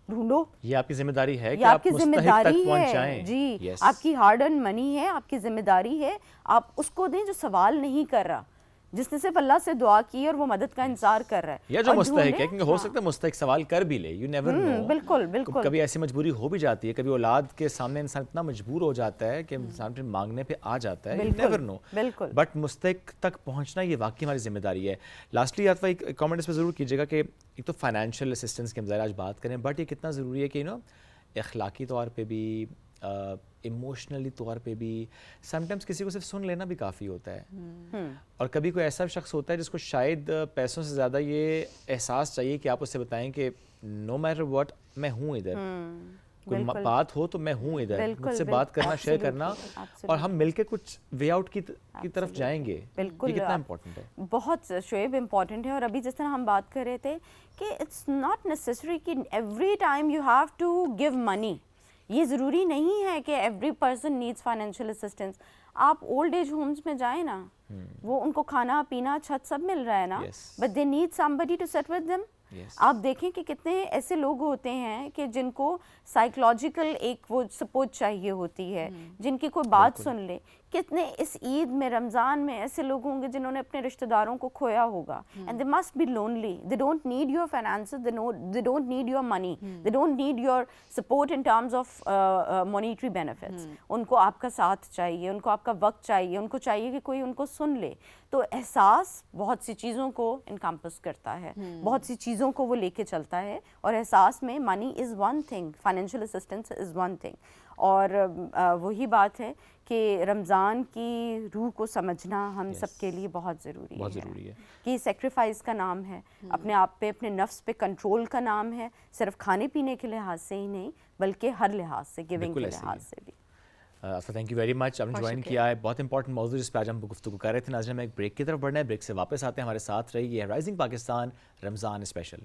ڈھونڈو. یہ آپ کی ذمہ داری ہے کہ آپ کی ذمہ داری ہے, جی آپ کی ہارڈ ارن منی ہے, آپ کی ذمہ داری ہے, آپ اس کو دیں جو سوال نہیں کر رہا, جس نے صرف اللہ سے دعا کی اور وہ مدد کا انتظار کر رہا ہے. یا جو مستحق ہے, کیونکہ ہو سکتا ہے مستحق سوال کر بھی لے, یو نیور نو. بالکل بالکل. کبھی ایسی مجبوری ہو بھی جاتی ہے, کبھی اولاد کے سامنے انسان اتنا مجبور ہو جاتا ہے کہ انسان پھر مانگنے پہ آ جاتا ہے, یو نیور نو. بالکل. بٹ مستحق تک پہنچنا یہ واقعی ہماری ذمہ داری ہے. لاسٹلی آتفا ایک کامنٹ اس پہ ضرور کیجیے گا کہ ایک تو فائنینشیل اسسٹنس کی ہم ذرا آج بات کریں, بٹ یہ کتنا ضروری ہے کہ اخلاقی طور پہ بھی, ایموشنلی طور پہ بھی, سم ٹائمس کسی کو صرف سن لینا بھی کافی ہوتا ہے. اور کبھی کوئی ایسا شخص ہوتا ہے جس کو شاید پیسوں سے زیادہ یہ احساس چاہیے کہ آپ اس سے بتائیں کہ نو میٹر واٹ میں ہوں ادھر, کوئی بات ہو تو میں ہوں ادھر, مجھ سے بات کرنا, شیئر کرنا, اور ہم مل کے کچھ وے آؤٹ کی طرف جائیں گے. بالکل, یہ کتنا امپورٹنٹ ہے, بہت شعیب امپورٹنٹ ہے. اور ابھی جس طرح ہم بات کر رہے تھے کہ اٹس ناٹ نیسسری کہ every time you have to give money. یہ ضروری نہیں ہے کہ every person needs financial assistance. آپ اولڈ ایج ہومز میں جائیں نا, وہ ان کو کھانا پینا چھت سب مل رہا ہے نا, but they need somebody to sit with them. آپ دیکھیں کہ کتنے ایسے لوگ ہوتے ہیں کہ جن کو سائیکلوجیکل ایک وہ سپورٹ چاہیے ہوتی ہے, جن کی کوئی بات سن لے. کتنے اس عید میں, رمضان میں ایسے لوگ ہوں گے جنہوں نے اپنے رشتہ داروں کو کھویا ہوگا, and they must be lonely. They don't need your finances, they don't need your money, they don't need your support in terms of monetary benefits. ان کو آپ کا ساتھ چاہیے, ان کو آپ کا وقت چاہیے, ان کو چاہیے کہ کوئی ان کو سن لے. تو احساس بہت سی چیزوں کو انکمپس کرتا ہے, بہت سی چیزوں کو وہ لے کے چلتا ہے, اور احساس میں money is one thing, financial assistance is one thing. اور وہی بات ہے کہ رمضان کی روح کو سمجھنا ہم سب کے لیے بہت ضروری ہے کہ سیکریفائس کا نام ہے, اپنے آپ پہ, اپنے نفس پہ کنٹرول کا نام ہے, صرف کھانے پینے کے لحاظ سے ہی نہیں بلکہ ہر لحاظ سے, گیونگ کے لحاظ سے بھی. تھینک یو ویری مچ, آپ نے جوائن کیا ہے. بہت امپورٹنٹ موضوع جس پہ آج ہم گفتگو کر رہے تھے. ناظرین ہمیں ایک بریک کی طرف بڑھنا ہے, بریک سے واپس آتے ہیں, ہمارے ساتھ رہیے. Rising Pakistan Ramzan special.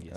yes.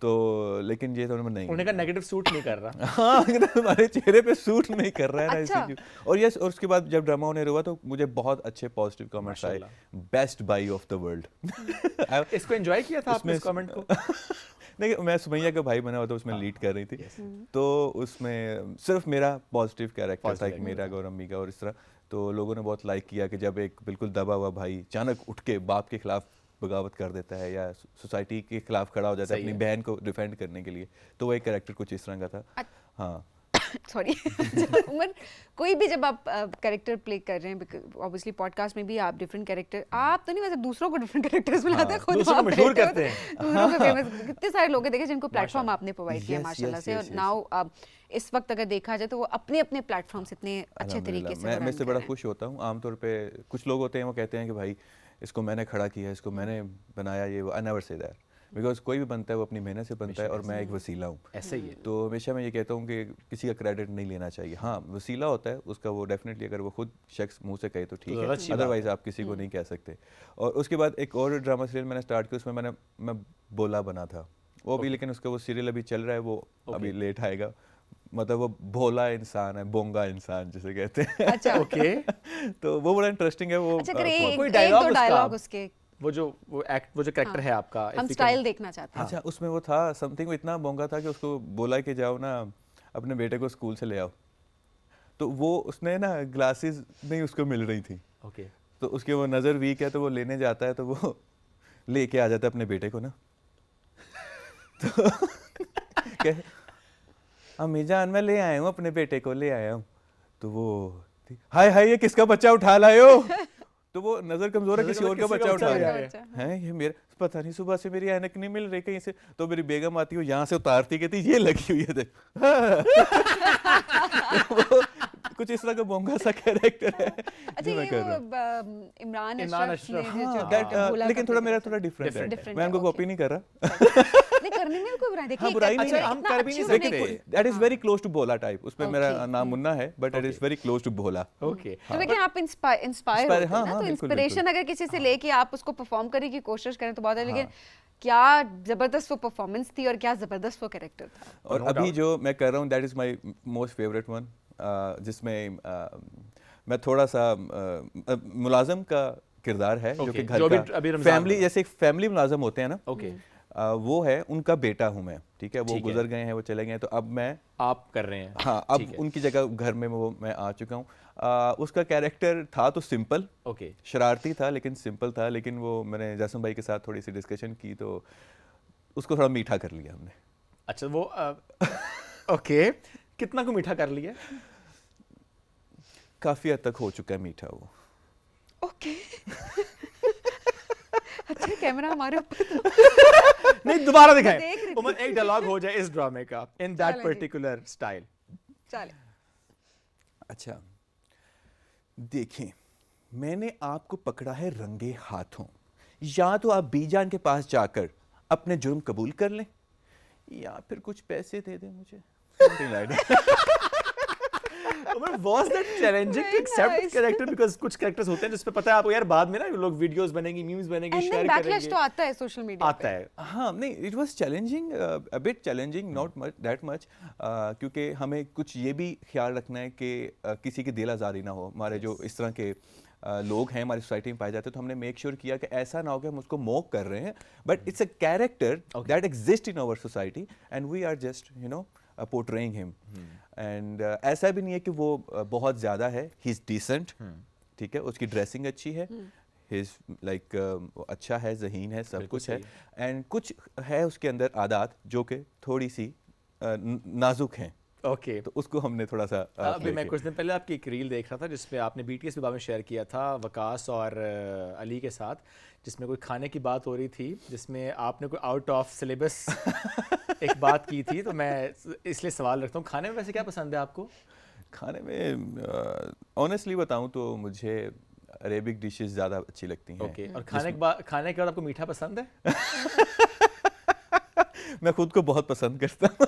تو لیکن یہ تو انہوں نے نہیں, انہوں نے کہا نیگیٹو سوٹ نہیں کر رہا. ہاں ہمارے چہرے پہ سوٹ نہیں کر رہا ہے نا اچھا. اسی کی. اور یس, اور اس کے بعد جب ڈرامہ ہونے ہوا تو مجھے بہت اچھے پازیٹیو کمنٹس آئے, best buy of the world. اس کو انجوائے کیا تھا آپ نے اس کمنٹ کو؟ دیکھیں میں سمیہ کا بھائی بنا ہوا تھا, اس میں لیڈ کر رہی تھی, تو اس میں صرف میرا پازیٹیو کیریکٹر تھا, ایک میرا گور امی کا, اور اس طرح تو لوگوں نے بہت لائک کیا کہ جب ایک بالکل دبا ہوا بھائی اچانک اٹھ کے باپ کے خلاف بغاوت کر دیتا ہے یا سوسائٹی کے خلاف کھڑا ہو جاتا ہے اپنی بہن کو ڈیفینڈ کرنے کے لیے, تو وہ ایک کیریکٹر کچھ اس طرح کا تھا. ہاں سوری عمر, کوئی بھی جب آپ کیریکٹر پلے کر رہے ہیں, اوبیسلی پوڈ کاسٹ میں بھی آپ ڈفرینٹ کیریکٹر, آپ تو نہیں ویسے دوسروں کو ڈفرینٹ کیریکٹرز بناتے ہیں, خود آپ مشہور کرتے ہیں, دوسروں کو فیمس. کتنے سارے لوگ ہیں دیکھیں جن کو پلیٹ فارم آپ نے پرووائڈ کیا ماشاء اللہ سے, اور ناؤ اس وقت اگر دیکھا جائے تو وہ اپنے اپنے پلیٹ فارمس اتنے اچھے طریقے سے, میں اس سے بڑا خوش ہوتا ہوں. عام طور پہ کچھ لوگ ہوتے ہیں وہ کہتے ہیں کہ بھائی اس کو میں نے کھڑا کیا, اس کو میں نے بنایا, یہ وہ. آئی نیور سے دیٹ, بیکاز کوئی بھی بنتا ہے وہ اپنی محنت سے بنتا ہے, اور میں ایک وسیلہ ہوں. ایسا ہی ہے. تو ہمیشہ میں یہ کہتا ہوں کہ کسی کا کریڈٹ نہیں لینا چاہیے. ہاں وسیلہ ہوتا ہے اس کا, وہ ڈیفینیٹلی اگر وہ خود شخص منہ سے کہے تو ٹھیک ہے, ادروائز آپ کسی کو نہیں کہہ سکتے. اور اس کے بعد ایک اور ڈرامہ سیریل میں نے اسٹارٹ کیا, اس میں میں بولا بنا تھا وہ بھی, لیکن اس کا وہ سیریل ابھی چل رہا ہے, وہ ابھی لیٹ آئے گا. مطلب وہ بھولا انسان ہے, بونگا انسان جسے کہتے ہیں. اچھا اوکے, تو وہ بڑا انٹرسٹنگ ہے. وہ کوئی ڈائلاگ اس کے, وہ جو کریکٹر ہے آپ کا, ہم سٹائل دیکھنا چاہتے ہیں. اچھا اس میں وہ تھا سم تھنگ, وہ اتنا بونگا تھا کہ اس کو بولا کہ جاؤ نا اپنے بیٹے کو اسکول سے لے آؤ, تو وہ اس نے نا گلاسز نہیں اس کو مل رہی تھی, تو اس کے وہ نظر ویک ہے, تو وہ لینے جاتا ہے, تو وہ لے کے آ جاتا ہے اپنے بیٹے کو نا, تو امی جان میں لے آیا ہوں اپنے بیٹے کو, لے آیا ہوں. تو وہ ہائے ہائے یہ کس کا بچہ اٹھا لائے ہو, تو وہ نظر کمزور ہے, کسی اور کا بچہ اٹھا رہا ہے, یہ میرا پتہ نہیں, صبح سے میری اینک نہیں مل رہی کہیں سے, تو میری بیگم آتی ہو یہاں سے اتارتی, کہتی یہ لگی ہوئی ہے. کچھ اس طرح کا بونگا سا کیریکٹر ہے. اچھا یہ عمران اشرف نے, لیکن تھوڑا میرا تھوڑا ڈفرینٹ ہے, میں ان کو کاپی نہیں کر رہا. نہیں کرنے میں کوئی برائی, دیکھیے برائی نہیں ہے, ہم کر بھی نہیں سکتے. That is very close to بولا ٹائپ, اس پہ میرا نام منا ہے, but it is very close to بولا. اوکے, تو دیکھیں آپ انسپائر ہوتے ہیں نا, تو انسپریشن اگر کسی سے لے کے آپ اس کو پرفارم کرنے کی کوشش کریں تو بہت ہے, لیکن کیا زبردست وہ پرفارمنس تھی اور کیا زبردست وہ کریکٹر تھا. اور ابھی جو میں کر رہا ہوں that is my most favourite one, جس میں میں تھوڑا سا ملازم کا کردار ہے, جو کہ گھر کا فیملی, جیسے ایک فیملی ملازم ہوتے ہیں نا, وہ ہے, ان کا بیٹا ہوں میں, ٹھیک ہے, وہ گزر گئے ہیں, وہ چلے گئے, تو اب میں آپ کر رہے ہیں. ہاں اب ان کی جگہ گھر میں وہ میں آ چکا ہوں. اس کا کیریکٹر تھا تو سمپل, شرارتی تھا لیکن سمپل تھا, لیکن وہ میں نے جاسم بھائی کے ساتھ تھوڑی سی ڈسکشن کی تو اس کو تھوڑا میٹھا کر لیا ہم نے. اچھا وہ اوکے, کتنا کو میٹھا کر لیا؟ کافی حد تک ہو چکا ہے میٹھا وہ. اوکے اچھا کیمرہ ہمارے اوپر نہیں, دوبارہ دکھائیں عمر, ایک ڈائلاگ ہو جائے اس ڈرامے کا ان دیٹ پرٹیکولر اسٹائل. چلیں. اچھا دیکھیں, میں نے آپ کو پکڑا ہے رنگے ہاتھوں, یا تو آپ بی جان کے پاس جا کر اپنے جرم قبول کر لیں, یا پھر کچھ پیسے دے دیں مجھے. Was that challenging to accept character, because کچھ characters ہوتے ہیں جس پہ پتہ ہے آپ کو یار بعد میں نا لوگ ویڈیوز بنیں گی, میمز بنیں گی, شیئر کریں گے, بیکلیش تو آتا ہے سوشل میڈیا آتا ہے. ہاں نہیں, it was challenging, a bit challenging, not much that much, کیونکہ ہمیں کچھ یہ بھی خیال رکھنا ہے کہ کسی کی دل آزاری نہ ہو. ہمارے جو اس طرح کے لوگ ہیں ہماری سوسائٹی میں پائے جاتے ہیں, تو ہم نے میک شیور کیا کہ ایسا نہ ہو کہ ہم اس کو موک کر رہے ہیں, but it's a character that exist in our society and we are just portraying him. And ایسا بھی نہیں ہے کہ وہ بہت زیادہ ہے, ہی از ڈیسنٹ, ٹھیک ہے, اس کی ڈریسنگ اچھی ہے, ہی از لائک اچھا ہے, ذہین ہے, سب کچھ ہے, اینڈ کچھ ہے اس کے اندر عادات جو کہ تھوڑی سی نازک ہیں. اوکے, تو اس کو ہم نے تھوڑا سا, ابھی میں کچھ دن پہلے آپ کی ایک ریل دیکھ رہا تھا جس پہ آپ نے BTS کے بارے میں شیئر کیا تھا وکاس اور علی کے ساتھ, جس میں کوئی کھانے کی بات ہو رہی تھی, جس میں آپ نے کوئی آؤٹ آف سلیبس ایک بات کی تھی. تو میں اس لیے سوال رکھتا ہوں, کھانے میں ویسے کیا پسند ہے آپ کو؟ کھانے میں آنیسٹلی بتاؤں تو مجھے عربک ڈشز زیادہ اچھی لگتی ہیں. اوکے, اور کھانے کے بعد آپ کو میٹھا پسند ہے؟ میں خود کو بہت پسند کرتا ہوں.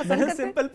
میں نے سمپل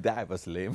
That was lame.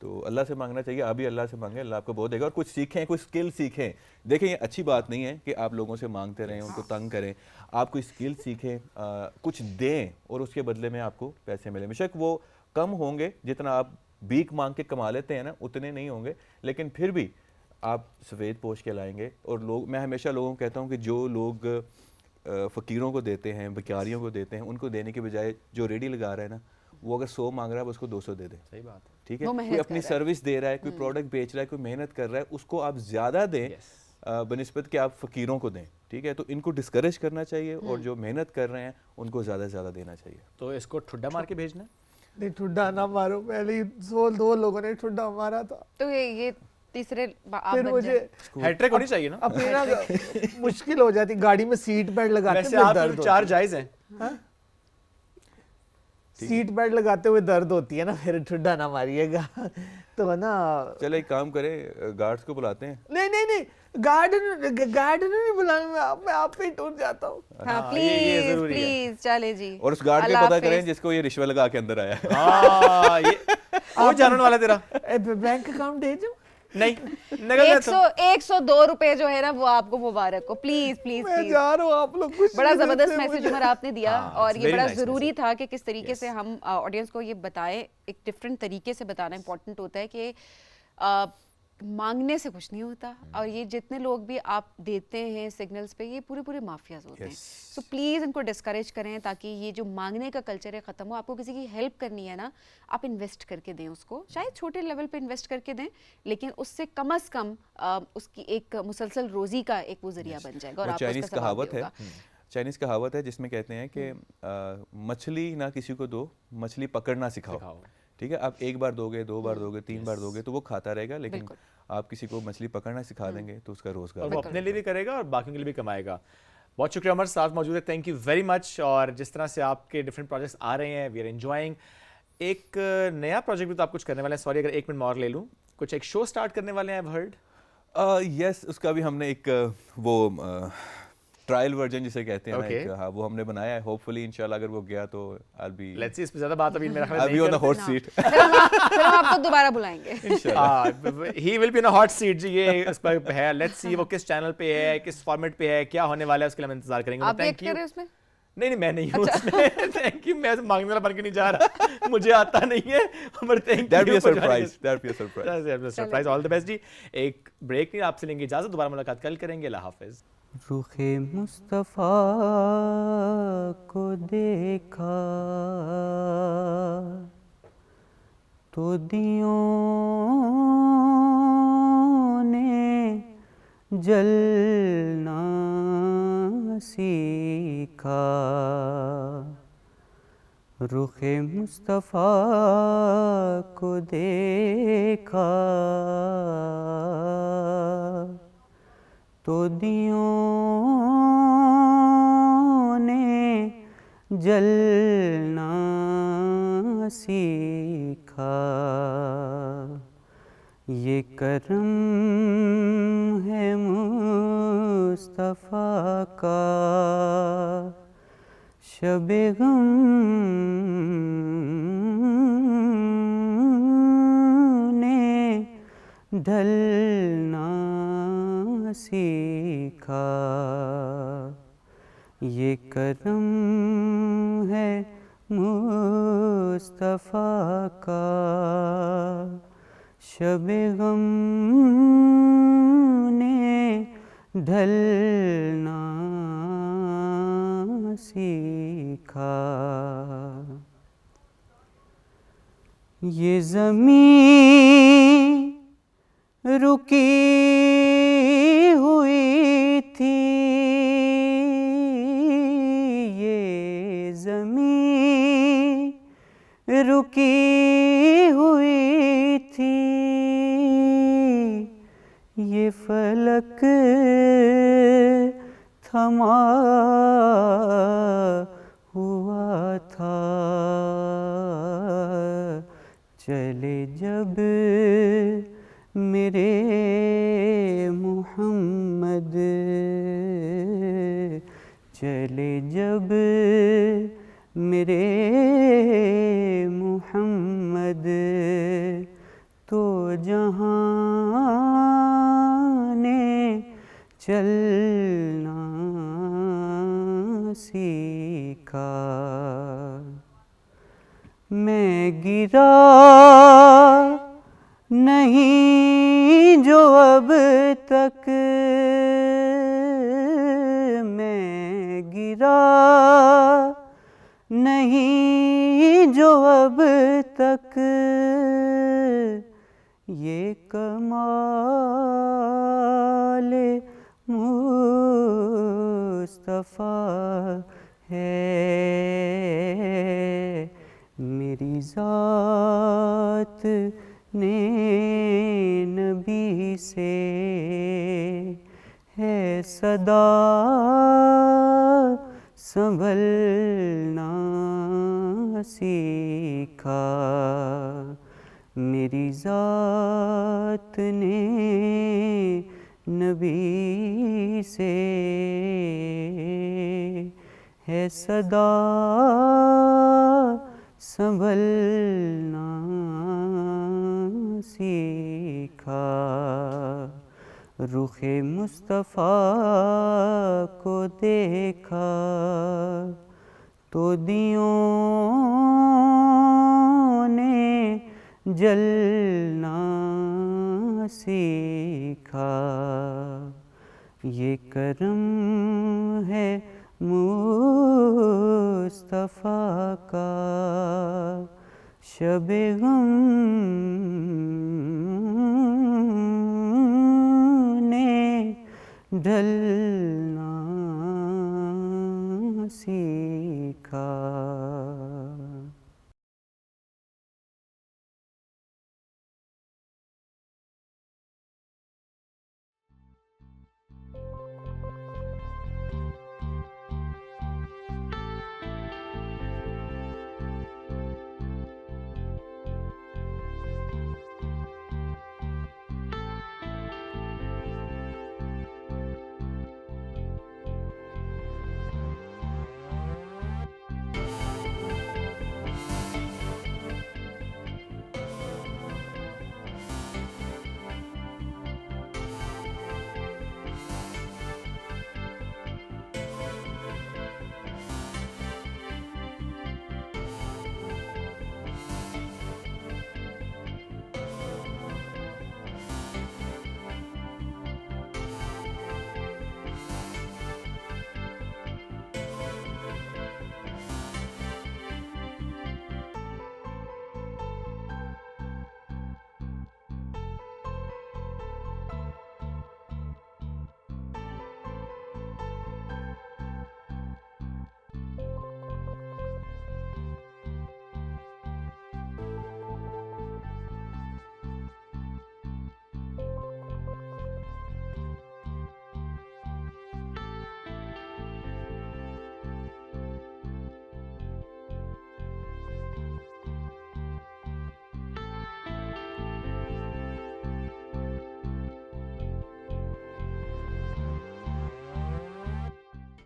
تو اللہ سے مانگنا چاہیے, آپ بھی اللہ سے مانگیں, اللہ آپ کو بہت دے گا. اور کچھ سیکھیں, کوئی اسکل سیکھیں. دیکھیں یہ اچھی بات نہیں ہے کہ آپ لوگوں سے مانگتے رہیں, ان کو تنگ کریں. آپ کوئی اسکل سیکھیں, کچھ دیں اور اس کے بدلے میں آپ کو پیسے ملیں. بے شک وہ کم ہوں گے, جتنا آپ بھیک مانگ کے کما لیتے ہیں نا اتنے نہیں ہوں گے, لیکن پھر بھی آپ سفید پوش کے لائیں گے. اور لوگ, میں ہمیشہ لوگوں کو کہتا ہوں کہ جو لوگ فقیروں کو دیتے ہیں, بھکاریوں کو دیتے ہیں, ان کو دینے کے بجائے جو ریڈی لگا رہا ہے نا, وہ اگر 100 مانگ رہا ہے اس کو 200 دے دیں. صحیح بات ہے. ٹھیک ہے, وہ کوئی محنت اپنی کر رہا ہے. سروس دے رہا ہے, کوئی پروڈکٹ بیچ رہا ہے, کوئی محنت کر رہا ہے, اس کو آپ زیادہ دیں بنسبت کہ آپ فقیروں کو دیں. ٹھیک ہے, تو ان کو ڈسکریج کرنا چاہیے, اور جو محنت کر رہے ہیں ان کو زیادہ سے زیادہ دینا چاہیے. تو اس کو ٹھڈا مار کے بھیجنا ہے. نہیں ٹھڈا نہ مارو, پہلے ہی 2 لوگوں نے ٹھڈا مارا تھا. تو یہ تیسرے آپ پھر بن مجھے جائیں. ہیٹ ٹرک ہونی چاہیے نا. اپنی نا مشکل ہو جاتی, گاڑی میں سیٹ بیلٹ لگاتے ویسے ہوئے آپ درد 4 جائز ہیں. سیٹ بیلٹ لگاتے ہوئے درد ہوتی ہے نا, پھر ٹھڈا نہ ماریے گا. تو نا چلے ایک کام کریں, گارڈز کو بلاتے ہیں. نہیں گارڈ نہیں بلانا, میں آپ پہ ہی ٹوٹ جاتا ہوں. ہاں یہ پلیز ضروری ہے. پلیز چلے جی. اور اس گارڈ اللہ کو پتہ حافظ. کریں جس کو یہ رشوت لگا کے اندر آیا ہے. ہاں یہ وہ جاننے والا تیرا بینک اکاؤنٹ دے دوں. نہیں نکل گیا تو 102 روپے جو ہے نا وہ آپ کو مبارک ہو. پلیز پلیز میں پلیز. جا رہا ہوں, آپ لوگ کچھ بڑا نہیں زبردست دیتے میسج مجھے. عمر آپ نے دیا, اور it's یہ very بڑا nice ضروری message. تھا کہ کس طریقے سے ہم آڈینس کو یہ بتائیں. ایک ڈفرینٹ طریقے سے بتانا امپورٹنٹ ہوتا ہے کہ مانگنے سے کچھ نہیں ہوتا, اور یہ جتنے لوگ بھی آپ دیتے ہیں سگنلز پہ, یہ پورے مافیاز ہوتے ہیں. سو پلیز ان کو ڈسکریج کریں تاکہ یہ جو مانگنے کا کلچر ہے ختم ہو. آپ کو کسی کی ہیلپ کرنی ہے نا, آپ انویسٹ کر کے دیں اس کو, شاید چھوٹے لیول پہ انویسٹ کر کے دیں, لیکن اس سے کم از کم اس کی ایک مسلسل روزی کا ایک وہ ذریعہ بن جائے گا, اور وہ آپ کو اس کا ثواب بھی ہوگا. چائنیز کہاوت ہے جس میں کہتے ہیں کہ مچھلی نہ کسی کو دو, مچھلی پکڑنا سکھاؤ. ٹھیک ہے, آپ ایک بار دو گے, 2 بار دو گے, 3 بار دو گے تو وہ کھاتا رہے گا, لیکن آپ کسی کو مچھلی پکڑنا سکھا دیں گے تو اس کا روزگار وہ اپنے لیے بھی کرے گا اور باقیوں کے لیے بھی کمائے گا. بہت شکریہ عمر, ساتھ موجود ہے, تھینک یو ویری مچ. اور جس طرح سے آپ کے ڈفرینٹ پروجیکٹس آ رہے ہیں, وی آر انجوائنگ. ایک نیا پروجیکٹ بھی تو آپ کچھ کرنے والے ہیں, سوری اگر 1 منٹ اور لے لوں, کچھ ایک شو سٹارٹ کرنے والے ہیں, آئی ہیو ہرڈ. یس, اس کا بھی ہم نے ایک وہ ٹرائل ورژن جسے کہتے ہیں نا, ہاں وہ ہم نے بنایا ہے. ہوپ فلی انشاءاللہ اگر وہ گیا تو I'll be لیٹس سی, اس پہ زیادہ بات ابھی میرا خیال on the hot seat. پھر ہم آپ کو دوبارہ بلائیں گے. He will be in hot seat. جی یہ اس پہ ہے, لیٹس سی وہ کس چینل پہ ہے, کس فارمیٹ پہ ہے, کیا ہونے والا ہے, اس کے لیے ہم انتظار کریں گے. آپ ایکٹ کر رہے ہیں اس میں؟ نہیں میں نہیں ہوں اس میں. تھینک یو, میں مانگنے والا بن کے نہیں جا رہا, مجھے آتا نہیں ہے. پر thank That'd you, be a surprise. That'd be a surprise. Surprise. All the best جی. ایک بریک نہیں, آپ سے لیں گے اجازت, دوبارہ ملاقات کل کریں گے. اللہ حافظ. رخ مصطفیٰ کو دیکھا تو دیوں نے جلنا سیکھا. رخ مصطفیٰ کو دیکھا تو دیوں نے جلنا سیکھا. یہ کرم ہے مصطفیٰ کا, شب غم نے ڈھلنا سیکھا. یہ کرم ہے مصطفیٰ کا, شب غم نے ڈھلنا سیکھا. یہ زمین رکی ہوئی تھی, یہ زمین رکی ہوئی تھی, یہ فلک تھما ہوا تھا. چلے جب میرے محمد, چلے جب میرے محمد, تو جہاں نے چلنا سیکھا. میں گرا نہیں جو اب تک، میں گرا نہیں جو اب تک، یہ کمال مصطفیٰ ہے. میری ذات نے نبی سے ہے صدا سنبھلنا سیکھا. میری ذات نے نبی سے ہے صدا سنبھلنا سیکھا. رخ مصطفیٰ کو دیکھا تو دیوں نے جلنا سیکھا. یہ کرم ہے مصطفیٰ کا، شب غم نے ڈھل